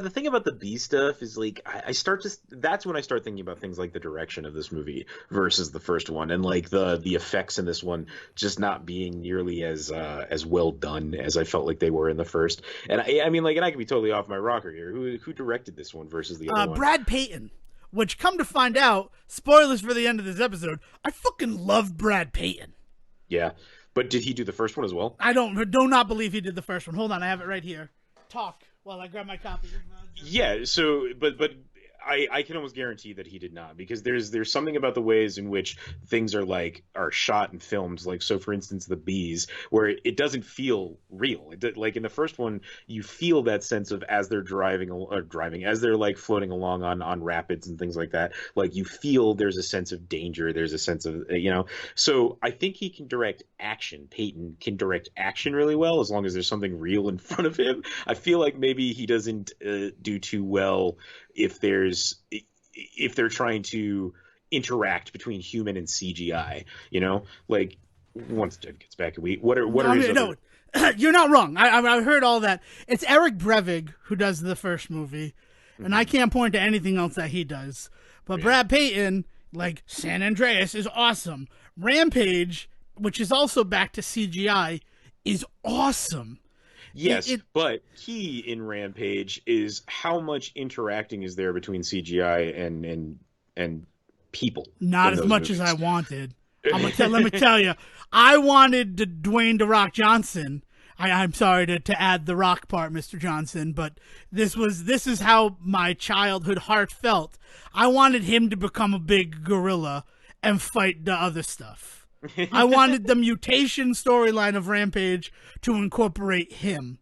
thing about the bee stuff is like that's when I start thinking about things like the direction of this movie versus the first one, and like the effects in this one just not being nearly as well done as I felt like they were in the first. And I mean, like, and I could be totally off my rocker here. Who directed this one versus the other one? Brad Peyton. Which, come to find out, spoilers for the end of this episode, I fucking love Brad Peyton. Yeah, but did he do the first one as well? I do not believe he did the first one. Hold on, I have it right here. Talk while I grab my copy. Yeah, so but I can almost guarantee that he did not, because there's something about the ways in which things are shot and filmed. Like, so for instance, the bees, where it doesn't feel real. Like in the first one, you feel that sense of as they're driving, as they're like floating along on rapids and things like that. Like, you feel there's a sense of danger. There's a sense of, So I think he can direct action. Peyton can direct action really well, as long as there's something real in front of him. I feel like maybe he doesn't do too well if they're trying to interact between human and CGI, like once Ted gets back, you're not wrong. I heard all that. It's Eric Brevig who does the first movie, and I can't point to anything else that he does. But Brad Peyton, like, San Andreas is awesome. Rampage, which is also back to CGI, is awesome. Yes, but key in Rampage is how much interacting is there between CGI and people. Not as much as I wanted. Let me tell you, I wanted Dwayne "The Rock" Johnson. I'm sorry to add the Rock part, Mr. Johnson, but this is how my childhood heart felt. I wanted him to become a big gorilla and fight the other stuff. I wanted the mutation storyline of Rampage to incorporate him.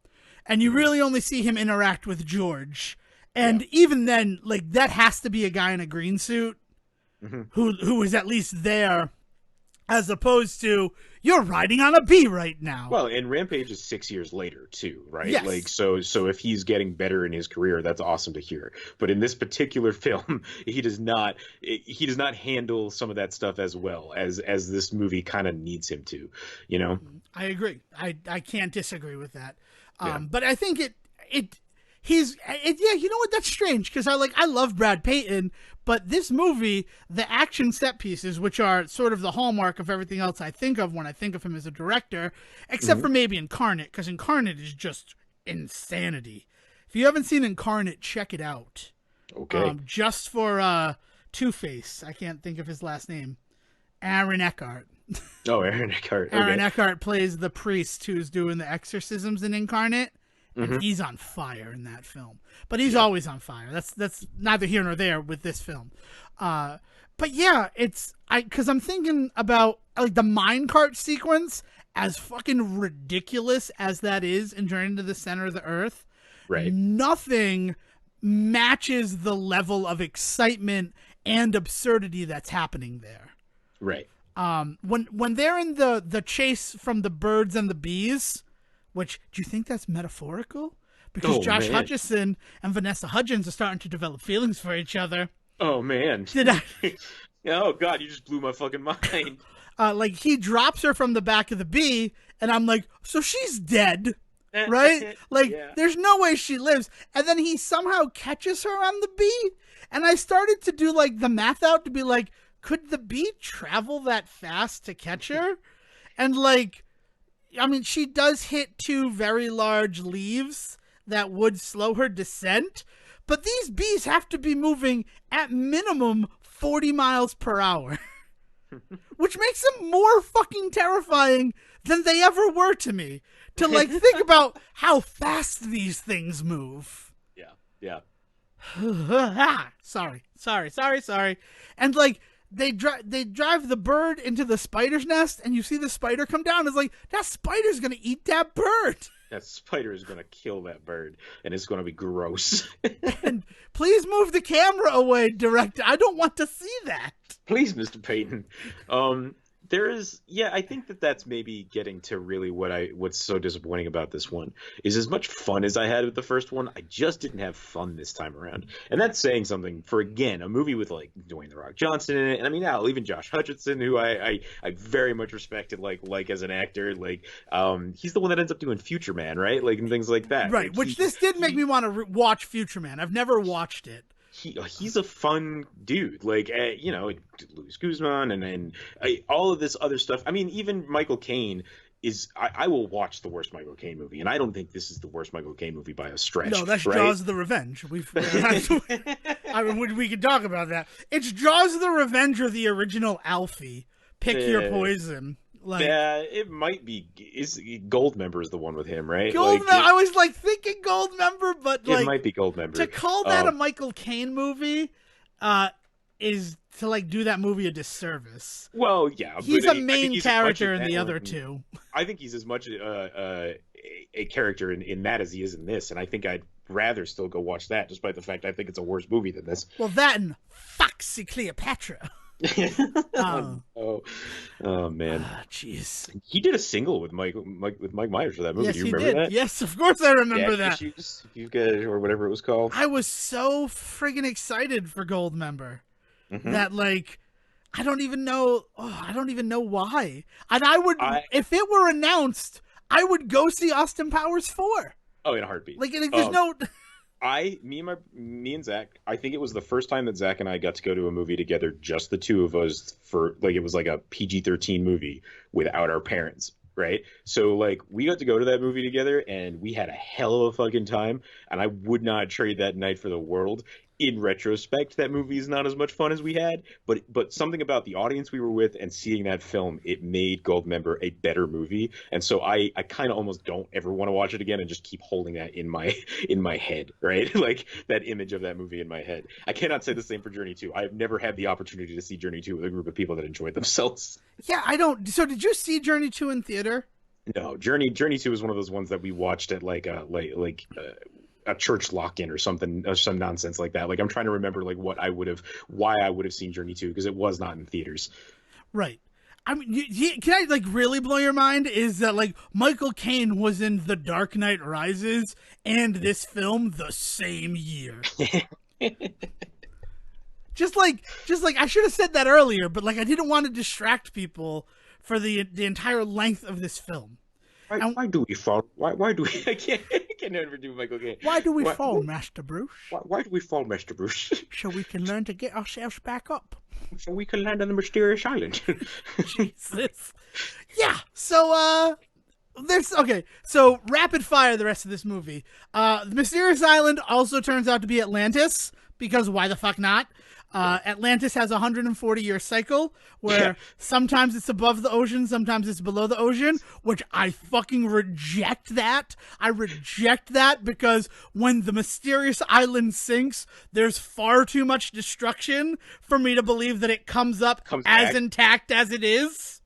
And you really only see him interact with George. And even then, like, that has to be a guy in a green suit who is at least there, as opposed to, you're riding on a bee right now. Well, and Rampage is 6 years later too, right? Yes. Like, so if he's getting better in his career, that's awesome to hear. But in this particular film, he does not handle some of that stuff as well as this movie kind of needs him to, I agree. I can't disagree with that. But I think you know what? That's strange, because I love Brad Peyton, but this movie, the action set pieces, which are sort of the hallmark of everything else I think of when I think of him as a director, except for maybe Incarnate, because Incarnate is just insanity. If you haven't seen Incarnate, check it out. Okay. Just for Two-Face, I can't think of his last name, Aaron Eckhart. Oh, Aaron Eckhart. Okay. Aaron Eckhart plays the priest who's doing the exorcisms in Incarnate. And he's on fire in that film, but he's always on fire. That's neither here nor there with this film. But yeah, because I'm thinking about, like, the minecart sequence, as fucking ridiculous as that is in Journey to the Center of the Earth. Right. Nothing matches the level of excitement and absurdity that's happening there. Right. When they're in the chase from the birds and the bees. Which, do you think that's metaphorical? Because Josh Hutcherson and Vanessa Hudgens are starting to develop feelings for each other. Oh, man. Did I? Oh, God, you just blew my fucking mind. Like, he drops her from the back of the bee, and I'm like, so she's dead, right? Like, there's no way she lives. And then he somehow catches her on the bee, and I started to do, like, the math out to be like, could the bee travel that fast to catch her? And, like, I mean, she does hit two very large leaves that would slow her descent, but these bees have to be moving at minimum 40 miles per hour, which makes them more fucking terrifying than they ever were to me. To, like, think about how fast these things move. Yeah. Sorry. And, like, They drive the bird into the spider's nest, and you see the spider come down. It's like, that spider's gonna eat that bird. that spider is gonna kill that bird, and it's gonna be gross. And please move the camera away, director. I don't want to see that. Please, Mr. Peyton. There is, yeah, I think that that's maybe getting to really what's so disappointing about this one is as much fun as I had with the first one, I just didn't have fun this time around, and that's saying something for, again, a movie with like Dwayne "The Rock" Johnson in it, and I mean, now even Josh Hutcherson, who I very much respected, like as an actor, like he's the one that ends up doing Future Man, right, like and things like that, Right, like, which this did make me want to watch Future Man. I've never watched it. He's a fun dude, like you know, Luis Guzman and all of this other stuff. I mean, even Michael Caine is. I will watch the worst Michael Caine movie, and I don't think this is the worst Michael Caine movie by a stretch. No, that's right? Jaws of the Revenge. I mean, we could talk about that. It's Jaws of the Revenge or the original Alfie. Pick your poison. Like, yeah, it might be. Goldmember is the one with him, right? Goldmember. I was like thinking Goldmember, but like it might be Goldmember. To call that a Michael Caine movie, is to like do that movie a disservice. Well, yeah, he's a main character in the other two. I think he's as much a character in that as he is in this, and I think I'd rather still go watch that, despite the fact I think it's a worse movie than this. Well, that and Foxy Cleopatra. Oh man, jeez. He did a single with Mike Myers for that movie. Yes, do you remember that? Yes, of course I remember that. Issues, if you get or whatever it was called. I was so friggin' excited for Goldmember that like I don't even know why. And if it were announced, I would go see Austin Powers 4. Oh, in a heartbeat. Like there's no. Me and Zach, I think it was the first time that Zach and I got to go to a movie together, just the two of us, for like, it was like a PG-13 movie without our parents, right? So like we got to go to that movie together and we had a hell of a fucking time, and I would not trade that night for the world. In retrospect, that movie is not as much fun as we had, but something about the audience we were with and seeing that film, it made Goldmember a better movie. And so I kind of almost don't ever want to watch it again and just keep holding that in my head, right? Like that image of that movie in my head. I cannot say the same for Journey 2. I've never had the opportunity to see Journey 2 with a group of people that enjoyed themselves. Yeah, I don't. So did you see Journey 2 in theater? No, Journey 2 is one of those ones that we watched at like a church lock-in or something, or some nonsense like that. Like I'm trying to remember like why I would have seen Journey 2, because it was not in theaters. Right. I mean, can I like really blow your mind? Is that like Michael Caine was in The Dark Knight Rises and this film the same year? just like I should have said that earlier, but like I didn't want to distract people for the entire length of this film. Why do we fall? Why do we? I can never do Michael Caine. Why do we fall, Master Bruce? Why do we fall, Master Bruce? So we can learn to get ourselves back up. So we can land on the mysterious island. Jesus. Yeah. So So rapid fire the rest of this movie. The mysterious island also turns out to be Atlantis, because why the fuck not? Atlantis has a 140-year cycle where sometimes it's above the ocean, sometimes it's below the ocean, which I fucking reject that. I reject that because when the mysterious island sinks, there's far too much destruction for me to believe that it comes as back. Intact as it is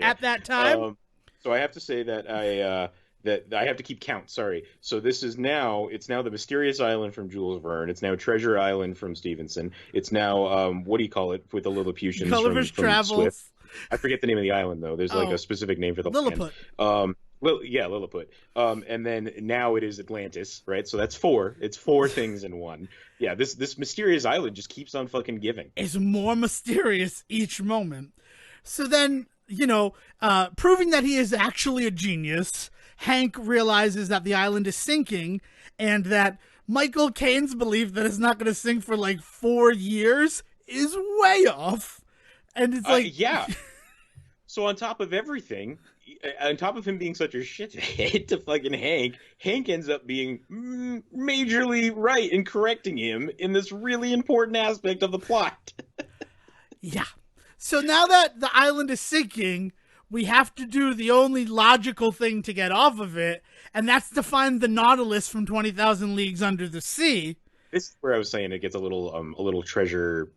at that time. So I have to say that I have to keep count. Sorry. So it's now the Mysterious Island from Jules Verne. It's now Treasure Island from Stevenson. It's now what do you call it with the Lilliputians Gulliver's from Travels. Swift. I forget the name of the island though. There's like a specific name for the Lilliput. land. Lilliput. And then now it is Atlantis, right? So that's 4. It's 4 things in one. Yeah, this mysterious island just keeps on fucking giving. It's more mysterious each moment. So then, proving that he is actually a genius, Hank realizes that the island is sinking and that Michael Caine's belief that it's not going to sink for like 4 years is way off. And it's like... yeah. So on top of everything, on top of him being such a shithead to fucking Hank ends up being majorly right in correcting him in this really important aspect of the plot. Yeah. So now that the island is sinking, we have to do the only logical thing to get off of it, and that's to find the Nautilus from 20,000 Leagues Under the Sea. This is where I was saying it gets a little treasure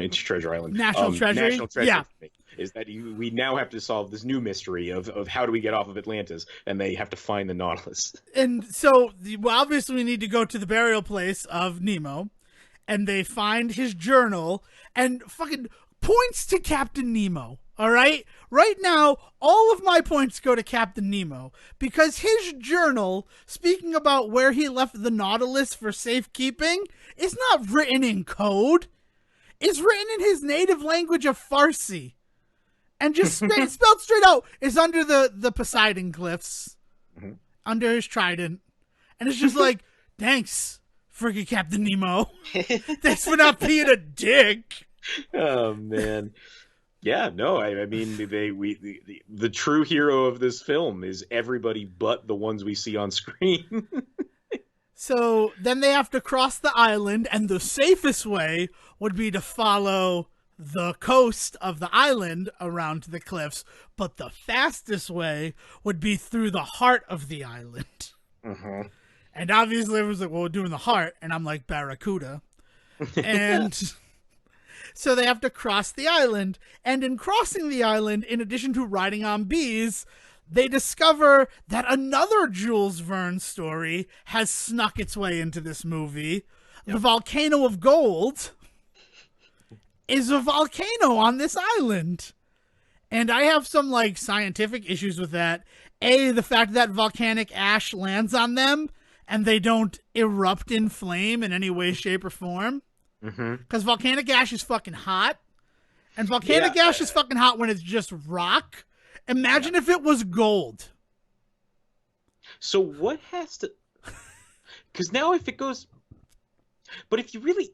Treasure Island. National Treasury? National Treasure. Yeah. Is that we now have to solve this new mystery of how do we get off of Atlantis, and they have to find the Nautilus. And so, obviously, we need to go to the burial place of Nemo, and they find his journal, and fucking points to Captain Nemo, all right? Right now, all of my points go to Captain Nemo, because his journal, speaking about where he left the Nautilus for safekeeping, is not written in code. It's written in his native language of Farsi. And just spelled straight out, is under the Poseidon Cliffs, under his trident. And it's just like, thanks, friggin' Captain Nemo. Thanks for not being a dick. Oh, man. Yeah, no, I mean, the true hero of this film is everybody but the ones we see on screen. So then they have to cross the island, and the safest way would be to follow the coast of the island around to the cliffs, but the fastest way would be through the heart of the island. And obviously everyone's like, well, we're doing the heart, and I'm like, Barracuda. And so they have to cross the island, and in crossing the island, in addition to riding on bees, they discover that another Jules Verne story has snuck its way into this movie. Yep. The Volcano of Gold is a volcano on this island. And I have some, like, scientific issues with that. A, the fact that volcanic ash lands on them and they don't erupt in flame in any way, shape, or form. Because volcanic ash is fucking hot. And volcanic ash is fucking hot when it's just rock. Imagine if it was gold. So what has to... Because now if it goes... But if you really...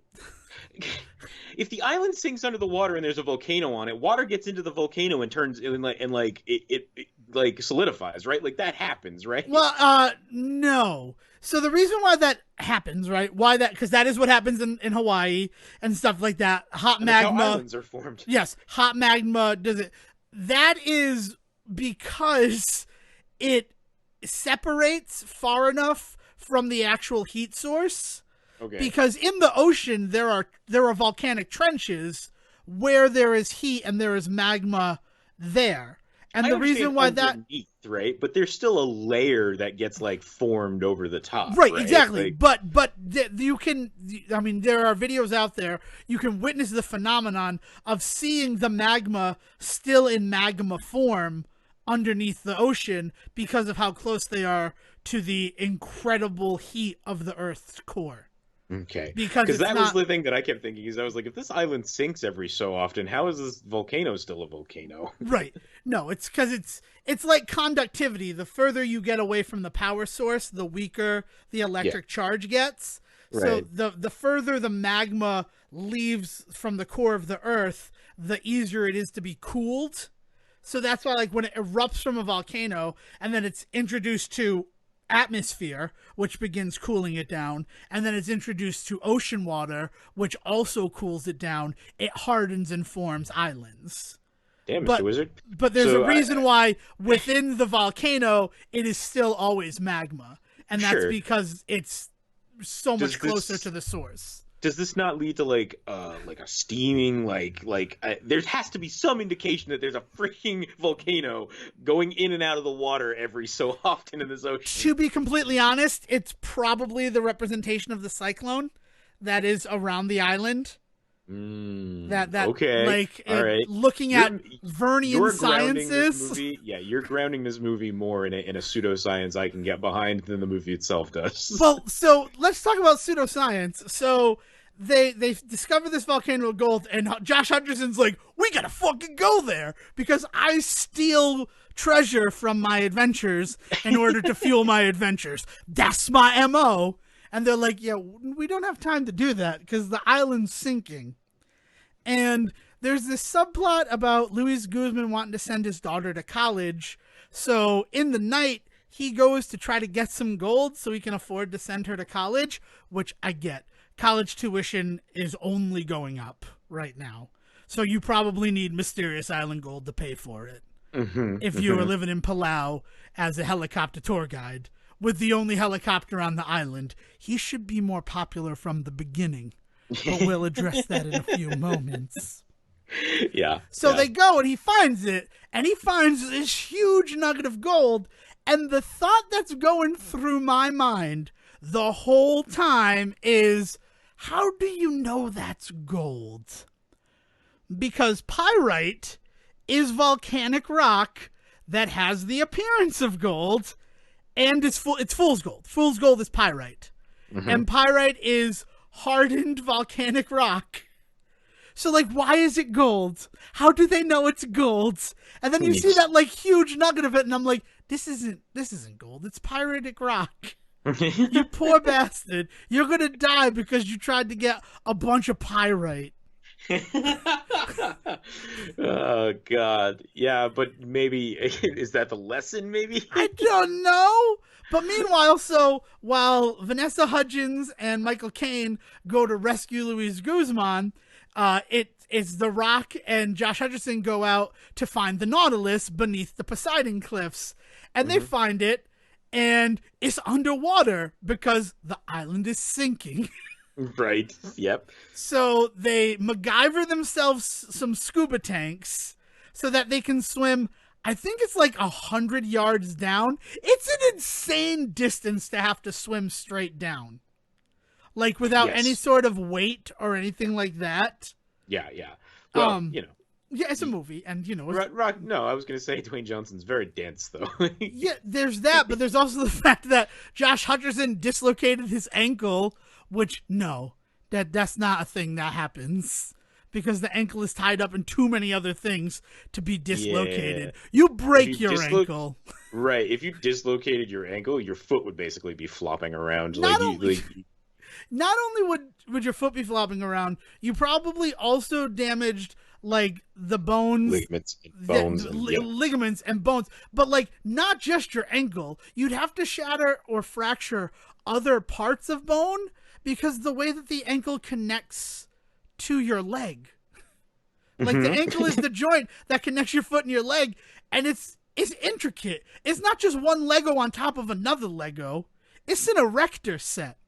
If the island sinks under the water and there's a volcano on it, water gets into the volcano and turns it solidifies, right? Like that happens, right? Well, no. So the reason why that happens, right? Why that? Because that is what happens in Hawaii and stuff like that. Hot magma. That's how islands are formed. Yes, hot magma does it. That is because it separates far enough from the actual heat source. Okay. Because in the ocean there are volcanic trenches where there is heat and there is magma there. And the reason why that right, but there's still a layer that gets like formed over the top. Right, exactly. Like... But you can, I mean, there are videos out there. You can witness the phenomenon of seeing the magma still in magma form underneath the ocean because of how close they are to the incredible heat of the Earth's core. Okay. Because that was the thing that I kept thinking is I was like, if this island sinks every so often, how is this volcano still a volcano? Right. No, it's because it's like conductivity. The further you get away from the power source, the weaker the electric charge gets. Right. So the further the magma leaves from the core of the Earth, the easier it is to be cooled. So that's why, like, when it erupts from a volcano and then it's introduced to atmosphere, which begins cooling it down, and then it's introduced to ocean water, which also cools it down, it hardens and forms islands. Damn, Mr. Wizard. But there's a reason why within the volcano it is still always magma, and that's because it's so much closer to the source. Does this not lead to like a steaming there has to be some indication that there's a freaking volcano going in and out of the water every so often in this ocean? To be completely honest, it's probably the representation of the cyclone that is around the island. Okay. Like, all right. Looking at Vernian sciences. You're grounding this movie more in a pseudoscience I can get behind than the movie itself does. Well, so let's talk about pseudoscience. So they discover this volcano of gold, and Josh Hutcherson's like, we gotta fucking go there because I steal treasure from my adventures in order to fuel my adventures. That's my MO. And they're like, yeah, we don't have time to do that because the island's sinking. And there's this subplot about Luis Guzman wanting to send his daughter to college. So in the night, he goes to try to get some gold so he can afford to send her to college, which I get. College tuition is only going up right now. So you probably need Mysterious Island Gold to pay for it. If you were living in Palau as a helicopter tour guide. With the only helicopter on the island, he should be more popular from the beginning but we'll address that in a few moments. Yeah. So yeah. they go and he finds it, and he finds this huge nugget of gold. And the thought that's going through my mind the whole time is, how do you know that's gold? Because pyrite is volcanic rock that has the appearance of gold, and it's fool's gold. Fool's gold is pyrite. Mm-hmm. And pyrite is hardened volcanic rock. So, like, why is it gold? How do they know it's gold? And then you see that, like, huge nugget of it, and I'm like, this isn't gold. It's pyritic rock. You poor bastard. You're going to die because you tried to get a bunch of pyrite. Oh, God. Yeah, but maybe, is that the lesson, maybe? I don't know. But meanwhile, so while Vanessa Hudgens and Michael Caine go to rescue Luis Guzman, it's The Rock and Josh Hutcherson go out to find the Nautilus beneath the Poseidon Cliffs. And they find it, and it's underwater because the island is sinking. Right. Yep. So they MacGyver themselves some scuba tanks so that they can swim. I think it's like 100 yards down. It's an insane distance to have to swim straight down, like without any sort of weight or anything like that. Yeah. Well, yeah, it's a movie, and Rock. No, I was gonna say Dwayne Johnson's very dense, though. Yeah, there's that, but there's also the fact that Josh Hutcherson dislocated his ankle, which that's not a thing that happens. Because the ankle is tied up in too many other things to be dislocated. Yeah. You break your ankle. Right. If you dislocated your ankle, your foot would basically be flopping around. Not only would your foot be flopping around, you probably also damaged like the bones, ligaments and bones. But like not just your ankle. You'd have to shatter or fracture other parts of bone because the way that the ankle connects to your leg. Like the ankle is the joint that connects your foot and your leg, and it's intricate. It's not just one Lego on top of another Lego. It's an erector set.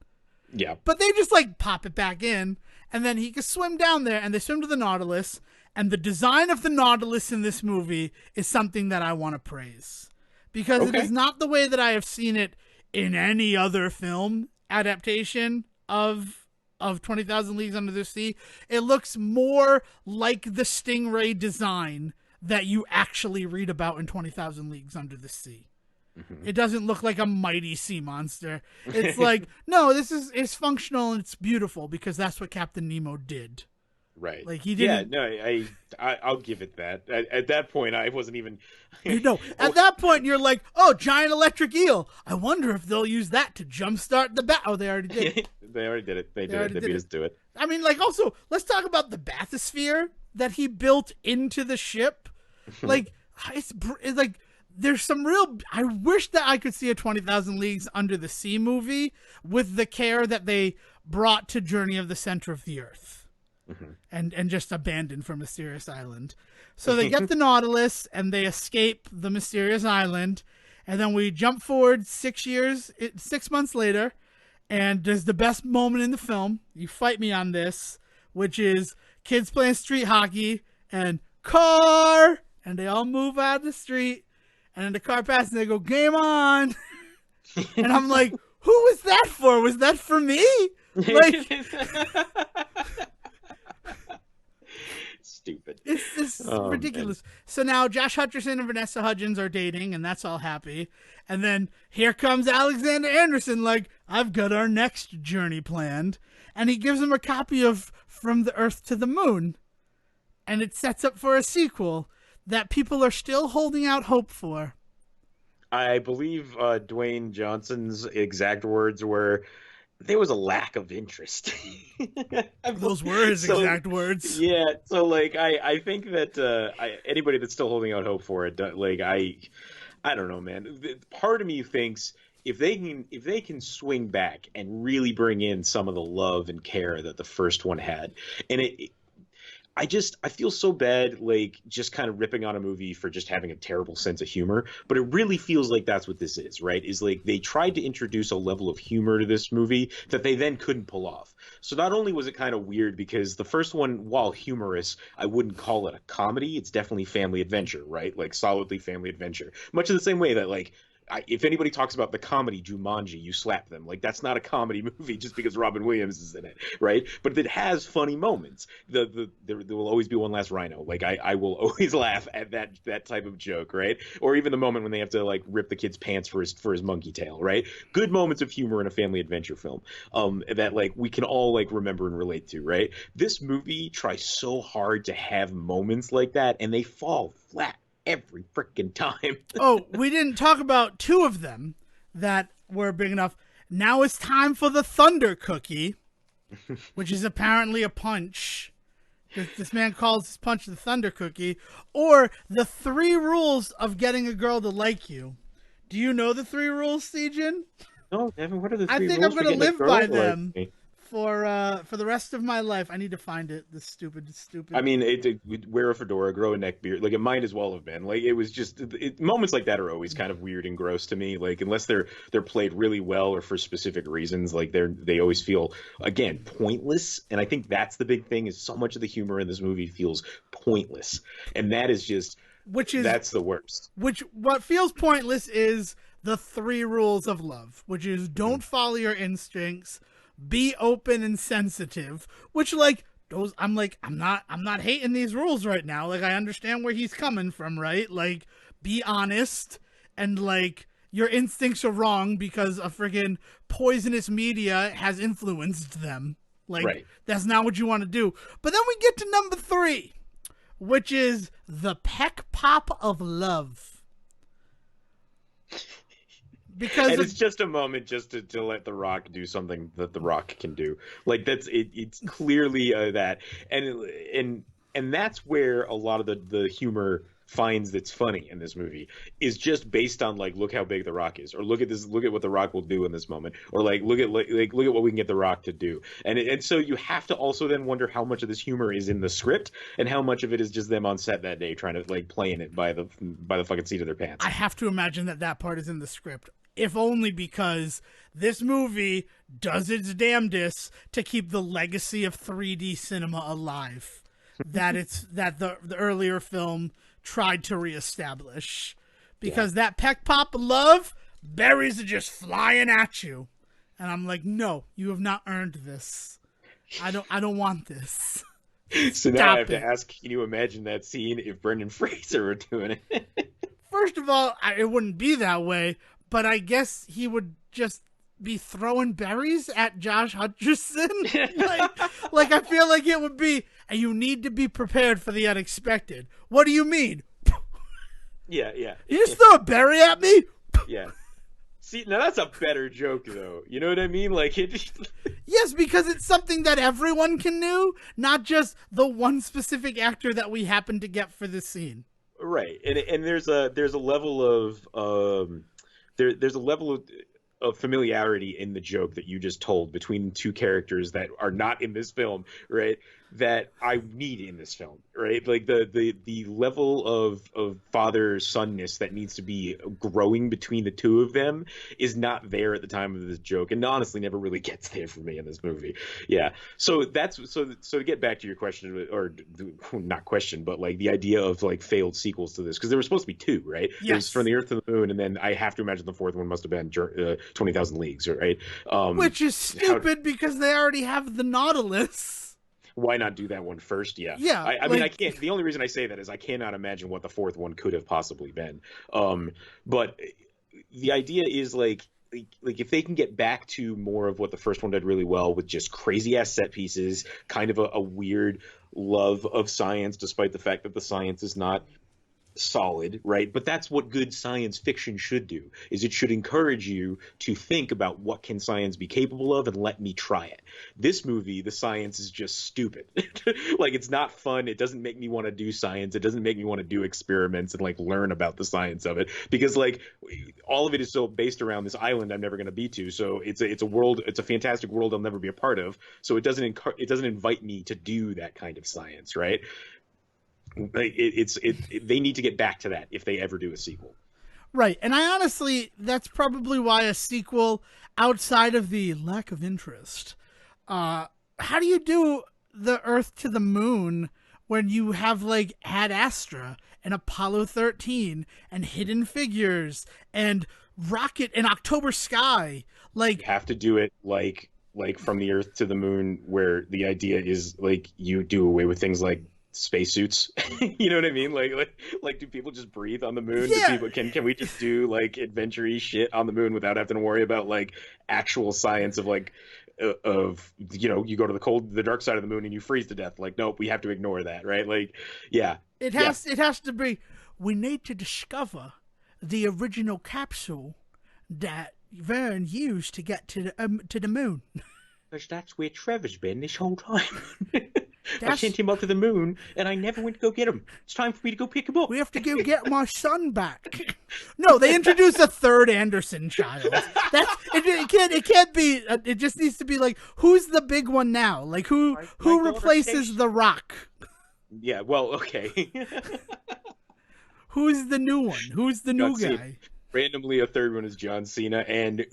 Yeah. But they just like pop it back in, and then he can swim down there, and they swim to the Nautilus, and the design of the Nautilus in this movie is something that I want to praise. Because it is not the way that I have seen it in any other film adaptation of 20,000 Leagues Under the Sea. It looks more like the Stingray design that you actually read about in 20,000 Leagues Under the Sea. It doesn't look like a mighty sea monster. It's like, no, it's functional and it's beautiful because that's what Captain Nemo did. Right. Like he didn't. Yeah, no, I'll give it that. At that point, I wasn't even. At that point, you're like, oh, giant electric eel. I wonder if they'll use that to jumpstart the bat. Oh, they already did. They already did it. They beat us to it. I mean, like, also, let's talk about the bathysphere that he built into the ship. Like, it's like. There's some real. I wish that I could see a 20,000 Leagues Under the Sea movie with the care that they brought to Journey of the Center of the Earth, and just abandoned for Mysterious Island. So they get the Nautilus and they escape the Mysterious Island, and then we jump forward 6 months later, and there's the best moment in the film. You fight me on this, which is kids playing street hockey and car, and they all move out of the street. And then the car passes and they go, game on. And I'm like, who was that for? Was that for me? Like, stupid. It's ridiculous. Man. So now Josh Hutcherson and Vanessa Hudgens are dating, and that's all happy. And then here comes Alexander Anderson, like, I've got our next journey planned. And he gives him a copy of From the Earth to the Moon. And it sets up for a sequel that people are still holding out hope for. I believe Dwayne Johnson's exact words were, there was a lack of interest. Those were his exact words. Yeah, so like I think that anybody that's still holding out hope for it, like I don't know, man. Part of me thinks if they can swing back and really bring in some of the love and care that the first one had, and I feel so bad, like, just kind of ripping on a movie for just having a terrible sense of humor, but it really feels like that's what this is, right? Is like they tried to introduce a level of humor to this movie that they then couldn't pull off. So not only was it kind of weird because the first one, while humorous, I wouldn't call it a comedy. It's definitely family adventure, right? Like solidly family adventure. Much in the same way that like if anybody talks about the comedy Jumanji, you slap them. Like that's not a comedy movie just because Robin Williams is in it, right? But it has funny moments. There will always be one last rhino. Like I will always laugh at that type of joke, right? Or even the moment when they have to like rip the kid's pants for his monkey tail, right? Good moments of humor in a family adventure film, that like we can all like remember and relate to, right? This movie tries so hard to have moments like that, and they fall flat every freaking time. Oh, we didn't talk about two of them that were big enough. Now it's time for the Thunder Cookie, which is apparently a punch. This man calls his punch the Thunder Cookie. Or the 3 rules of getting a girl to like you. Do you know the 3 rules, Stephen? No, Devin, what are the 3 I think rules I'm going to live by them. Like For the rest of my life. I need to find it. The stupid. I mean, wear a fedora, grow a neck beard. Like it might as well have been. Like it was just moments like that are always kind of weird and gross to me. Like unless they're played really well or for specific reasons, like they always feel again pointless. And I think that's the big thing is so much of the humor in this movie feels pointless, and that is just that's the worst. What feels pointless is the 3 rules of love, which is don't follow your instincts. Be open and sensitive, which like those I'm not hating these rules right now. Like I understand where he's coming from, right? Like be honest and like your instincts are wrong because a friggin' poisonous media has influenced them. Like right. That's not what you want to do. But then we get to number 3, which is the peck pop of love. Because and it's just a moment just to let The Rock do something that The Rock can do. Like that's it. It's clearly that, and that's where a lot of the humor finds that's funny in this movie is just based on like look how big The Rock is, or look at what The Rock will do in this moment, or like look at what we can get The Rock to do, and so you have to also then wonder how much of this humor is in the script and how much of it is just them on set that day trying to like playing it by the fucking seat of their pants. I have to imagine that part is in the script. If only because this movie does its damnedest to keep the legacy of 3D cinema alive that the earlier film tried to reestablish. Because that peck pop of love, berries are just flying at you. And I'm like, no, you have not earned this. I don't want this. So now I have to ask, can you imagine that scene if Brendan Fraser were doing it? First of all, it wouldn't be that way. But I guess he would just be throwing berries at Josh Hutcherson. like I feel like it would be, and you need to be prepared for the unexpected. What do you mean? Yeah. You just throw a berry at me? Yeah. See, now that's a better joke, though. You know what I mean? Like it. Yes, because it's something that everyone can do, not just the one specific actor that we happen to get for this scene. Right, and there's a level of there's a level of familiarity in the joke that you just told between 2 characters that are not in this film, right? That I need in this film, right? Like the level of father-sonness that needs to be growing between the 2 of them is not there at the time of this joke, and honestly never really gets there for me in this movie. Yeah. So to get back to your question, or not question, but like the idea of like failed sequels to this, because there were supposed to be 2, right? Yes. There's From the Earth to the Moon, and then I have to imagine the 4th one must have been 20,000 Leagues, right? Which is stupid because they already have the Nautilus. Why not do that one first? Yeah. I mean, I can't. The only reason I say that is I cannot imagine what the 4th one could have possibly been. But the idea is like if they can get back to more of what the first one did really well, with just crazy ass set pieces, kind of a weird love of science, despite the fact that the science is not solid, right? But that's what good science fiction should do, is it should encourage you to think about what can science be capable of and let me try it. This movie, the science is just stupid. Like, it's not fun. It doesn't make me want to do science. It doesn't make me want to do experiments and like learn about the science of it, because like all of it is so based around this island I'm never going to be to. So it's a world, it's a fantastic world I'll never be a part of. So it doesn't invite me to do that kind of science, right? They need to get back to that if they ever do a sequel. Right. And I honestly, that's probably why a sequel, outside of the lack of interest, how do you do the Earth to the Moon when you have like Ad Astra and Apollo 13 and Hidden Figures and Rocket and October Sky? Like, You have to do it like From the Earth to the Moon, where the idea is like you do away with things like spacesuits. You know what I mean? Like do people just breathe on the moon? Yeah. Do people, can we just do like adventure-y shit on the moon without having to worry about like actual science of like of you go to the dark side of the moon and you freeze to death? Like, nope, we have to ignore that, right? Like, yeah, it has to be, we need to discover the original capsule that Verne used to get to the moon. because that's where Trevor's been this whole time. I sent him up to the moon, and I never went to go get him. It's time for me to go pick him up. We have to go get my son back. No, they introduced a third Anderson child. It can't be. It just needs to be like, who's the big one now? Like who replaces The Rock? Yeah, well, okay. Who's the new one? Who's the new John guy? Cena. Randomly, a third one is John Cena, and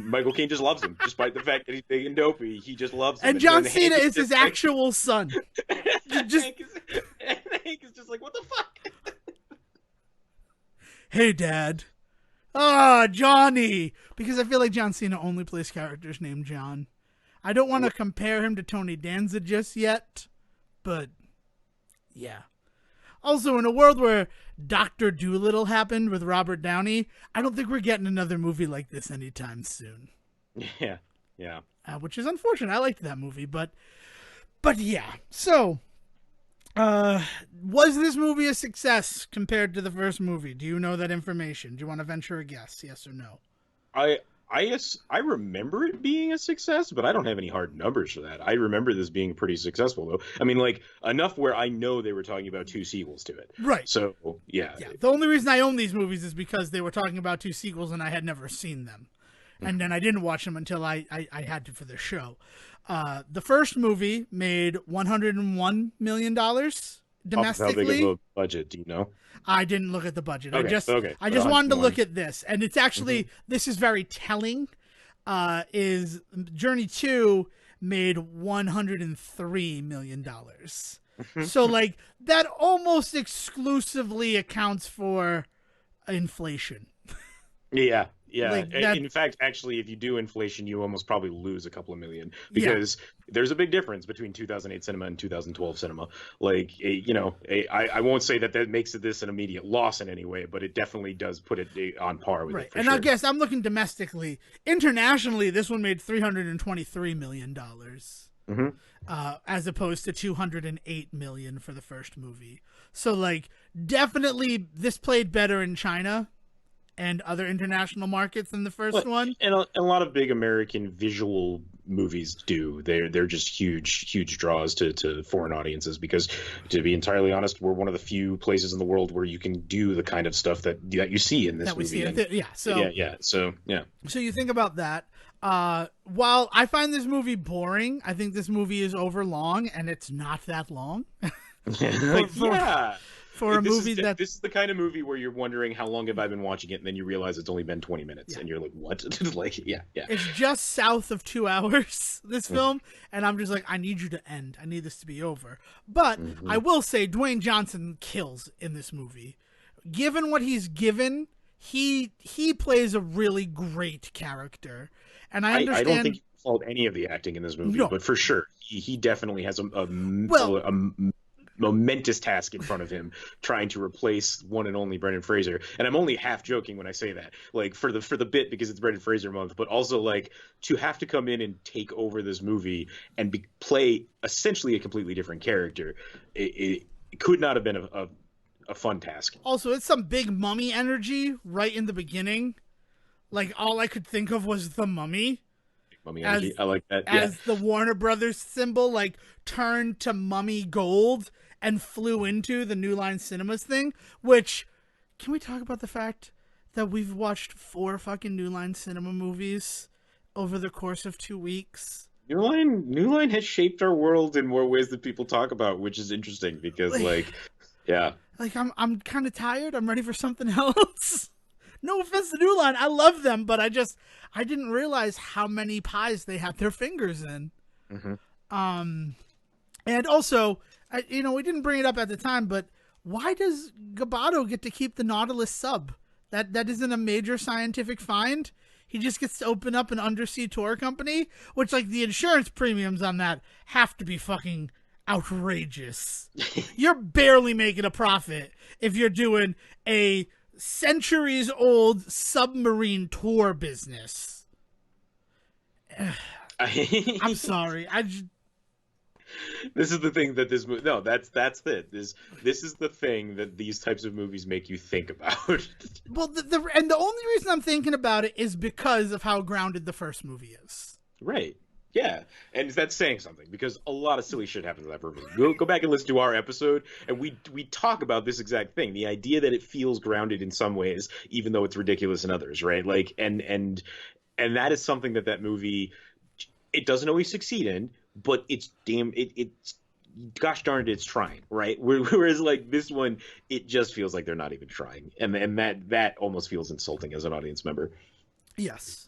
Michael Caine just loves him, despite the fact that he's big and dopey. He just loves him. And John Cena is his actual son. And Hank is just like, what the fuck? Hey, Dad. Ah, Johnny. Because I feel like John Cena only plays characters named John. I don't want to compare him to Tony Danza just yet, but yeah. Also, in a world where Dr. Dolittle happened with Robert Downey, I don't think we're getting another movie like this anytime soon. Yeah, yeah. Which is unfortunate. I liked that movie, but yeah. So, was this movie a success compared to the first movie? Do you know that information? Do you want to venture a guess? Yes or no? I remember it being a success, but I don't have any hard numbers for that. I remember this being pretty successful, though. I mean, like, enough where I know they were talking about 2 sequels to it. Right. So, yeah. The only reason I own these movies is because they were talking about 2 sequels and I had never seen them. And then I didn't watch them until I had to for the show. The first movie made $101 million domestically. How big of a budget, do you know? I didn't look at the budget. Okay, I just wanted to look at this, and it's actually this is very telling. Is Journey 2 made $103 million. So like that almost exclusively accounts for inflation. Yeah. Yeah, Like in fact, actually, if you do inflation, you almost probably lose a couple of million, because there's a big difference between 2008 cinema and 2012 cinema. Like, I won't say that makes this an immediate loss in any way, but it definitely does put it on par with it. For and sure. I guess I'm looking domestically. Internationally, this one made $323 million, as opposed to $208 million for the first movie. So, like, definitely this played better in China and other international markets than the first one. And a lot of big American visual movies do. They're just huge draws to foreign audiences, because, to be entirely honest, we're one of the few places in the world where you can do the kind of stuff that you see in this movie. So you think about that. While I find this movie boring, I think this movie is overlong, and it's not that long. For a movie this is the kind of movie where you're wondering, how long have I been watching it, and then you realize it's only been 20 minutes, and you're like, what? Like, yeah. It's just south of 2 hours, this film, and I'm just like, I need you to end. I need this to be over. But I will say, Dwayne Johnson kills in this movie. Given what he's given, he plays a really great character, and I understand. I don't think you fault any of the acting in this movie, but for sure, he definitely has a momentous task in front of him, trying to replace one and only Brendan Fraser. And I'm only half joking when I say that, like, for the bit, because it's Brendan Fraser month, but also like to have to come in and take over this movie and play essentially a completely different character. It could not have been a fun task. Also, it's some big mummy energy right in the beginning. Like, all I could think of was the mummy. Mummy energy. I like that. Yeah. As the Warner Brothers symbol, like, turned to mummy gold and flew into the New Line Cinemas thing. Which, can we talk about the fact that we've watched 4 fucking New Line Cinema movies over the course of 2 weeks? New Line has shaped our world in more ways than people talk about, which is interesting because, like, yeah. Like, I'm kind of tired. I'm ready for something else. No offense to New Line. I love them, but I didn't realize how many pies they had their fingers in. Mm-hmm. And also, we didn't bring it up at the time, but why does Gabato get to keep the Nautilus sub? That isn't a major scientific find. He just gets to open up an undersea tour company, which, like, the insurance premiums on that have to be fucking outrageous. You're barely making a profit if you're doing a centuries-old submarine tour business. I'm sorry. This is the thing that this movie. No, that's it. This is the thing that these types of movies make you think about. Well, and the only reason I'm thinking about it is because of how grounded the first movie is. Right. Yeah, and that's saying something because a lot of silly shit happens in that movie. Go back and listen to our episode, and we talk about this exact thing: the idea that it feels grounded in some ways, even though it's ridiculous in others. Right? Like, and that is something that movie it doesn't always succeed in, but it's gosh darn it, it's trying. Right? Whereas like this one, it just feels like they're not even trying, and that almost feels insulting as an audience member. Yes.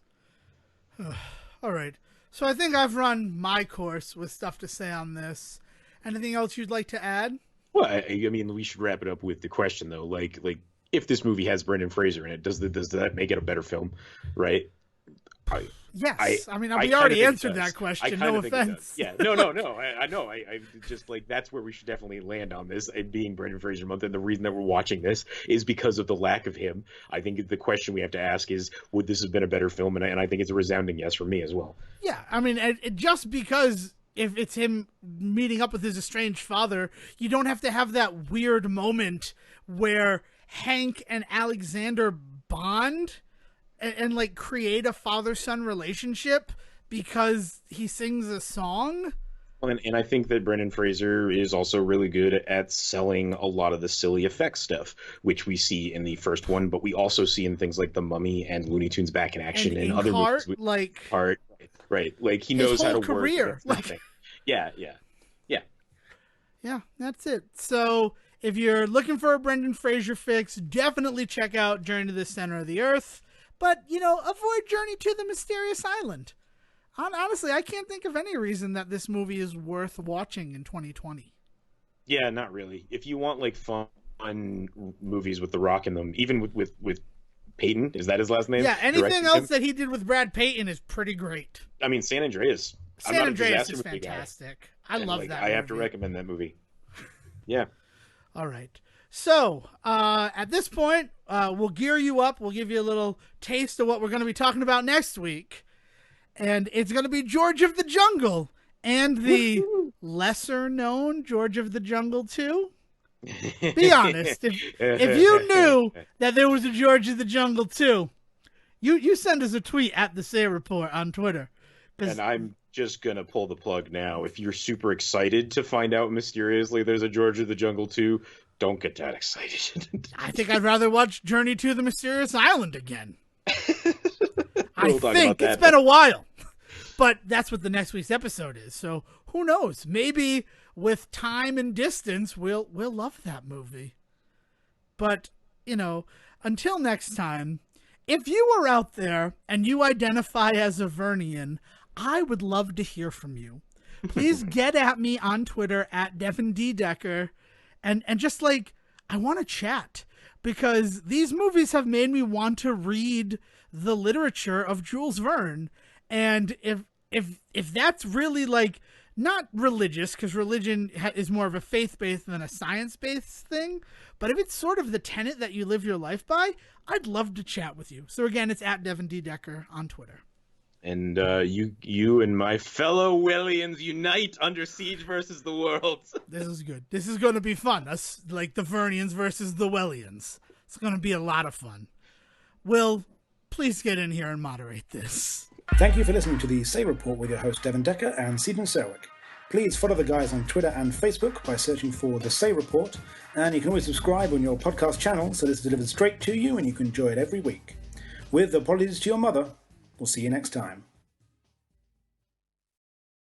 All right. So I think I've run my course with stuff to say on this. Anything else you'd like to add? Well, I mean, we should wrap it up with the question though, like if this movie has Brendan Fraser in it, does that make it a better film, right? Yes. I mean, we already answered that question. No offense. Yeah. No. I know. I just like that's where we should definitely land on this. It being Brendan Fraser Month, and the reason that we're watching this is because of the lack of him. I think the question we have to ask is, would this have been a better film? And I think it's a resounding yes for me as well. Yeah. I mean, just because if it's him meeting up with his estranged father, you don't have to have that weird moment where Hank and Alexander bond and like create a father-son relationship because he sings a song. And I think that Brendan Fraser is also really good at selling a lot of the silly effects stuff, which we see in the first one, but we also see in things like The Mummy and Looney Tunes Back in Action and other movies. Like Art, right? Like he knows how to work. Like, yeah, that's it. So if you're looking for a Brendan Fraser fix, definitely check out Journey to the Center of the Earth. But, avoid Journey to the Mysterious Island. Honestly, I can't think of any reason that this movie is worth watching in 2020. Yeah, not really. If you want, like, fun movies with The Rock in them, even with Peyton, is that his last name? Yeah, anything else that he did with Brad Peyton is pretty great. I mean, San Andreas. San Andreas is fantastic. I love that movie. I have to recommend that movie. Yeah. All right. So, at this point, we'll gear you up. We'll give you a little taste of what we're going to be talking about next week. And it's going to be George of the Jungle and the lesser-known George of the Jungle 2. Be honest. If you knew that there was a George of the Jungle 2, you send us a tweet at the Say Report on Twitter. And I'm just going to pull the plug now. If you're super excited to find out mysteriously there's a George of the Jungle 2, don't get that excited. I think I'd rather watch Journey to the Mysterious Island again. I think it's been a while. But that's what the next week's episode is. So who knows? Maybe with time and distance, we'll love that movie. But, until next time, if you are out there and you identify as a Vernian, I would love to hear from you. Please get at me on Twitter at Devin D. Decker. And just like, I want to chat because these movies have made me want to read the literature of Jules Verne. And if that's really like, not religious, because religion is more of a faith-based than a science-based thing, but if it's sort of the tenet that you live your life by, I'd love to chat with you. So again, it's at Devin D. Decker on Twitter. And you and my fellow Willians unite under siege versus the world. This is good. This is going to be fun. Us, like the Vernians versus the Wellians. It's going to be a lot of fun. Will, please get in here and moderate this. Thank you for listening to the Say Report with your host Devon Decker and Stephen Serwick. Please follow the guys on Twitter and Facebook by searching for The Say Report, and you can always subscribe on your podcast channel so it's delivered straight to you and you can enjoy it every week. With apologies to your mother, we'll see you next time.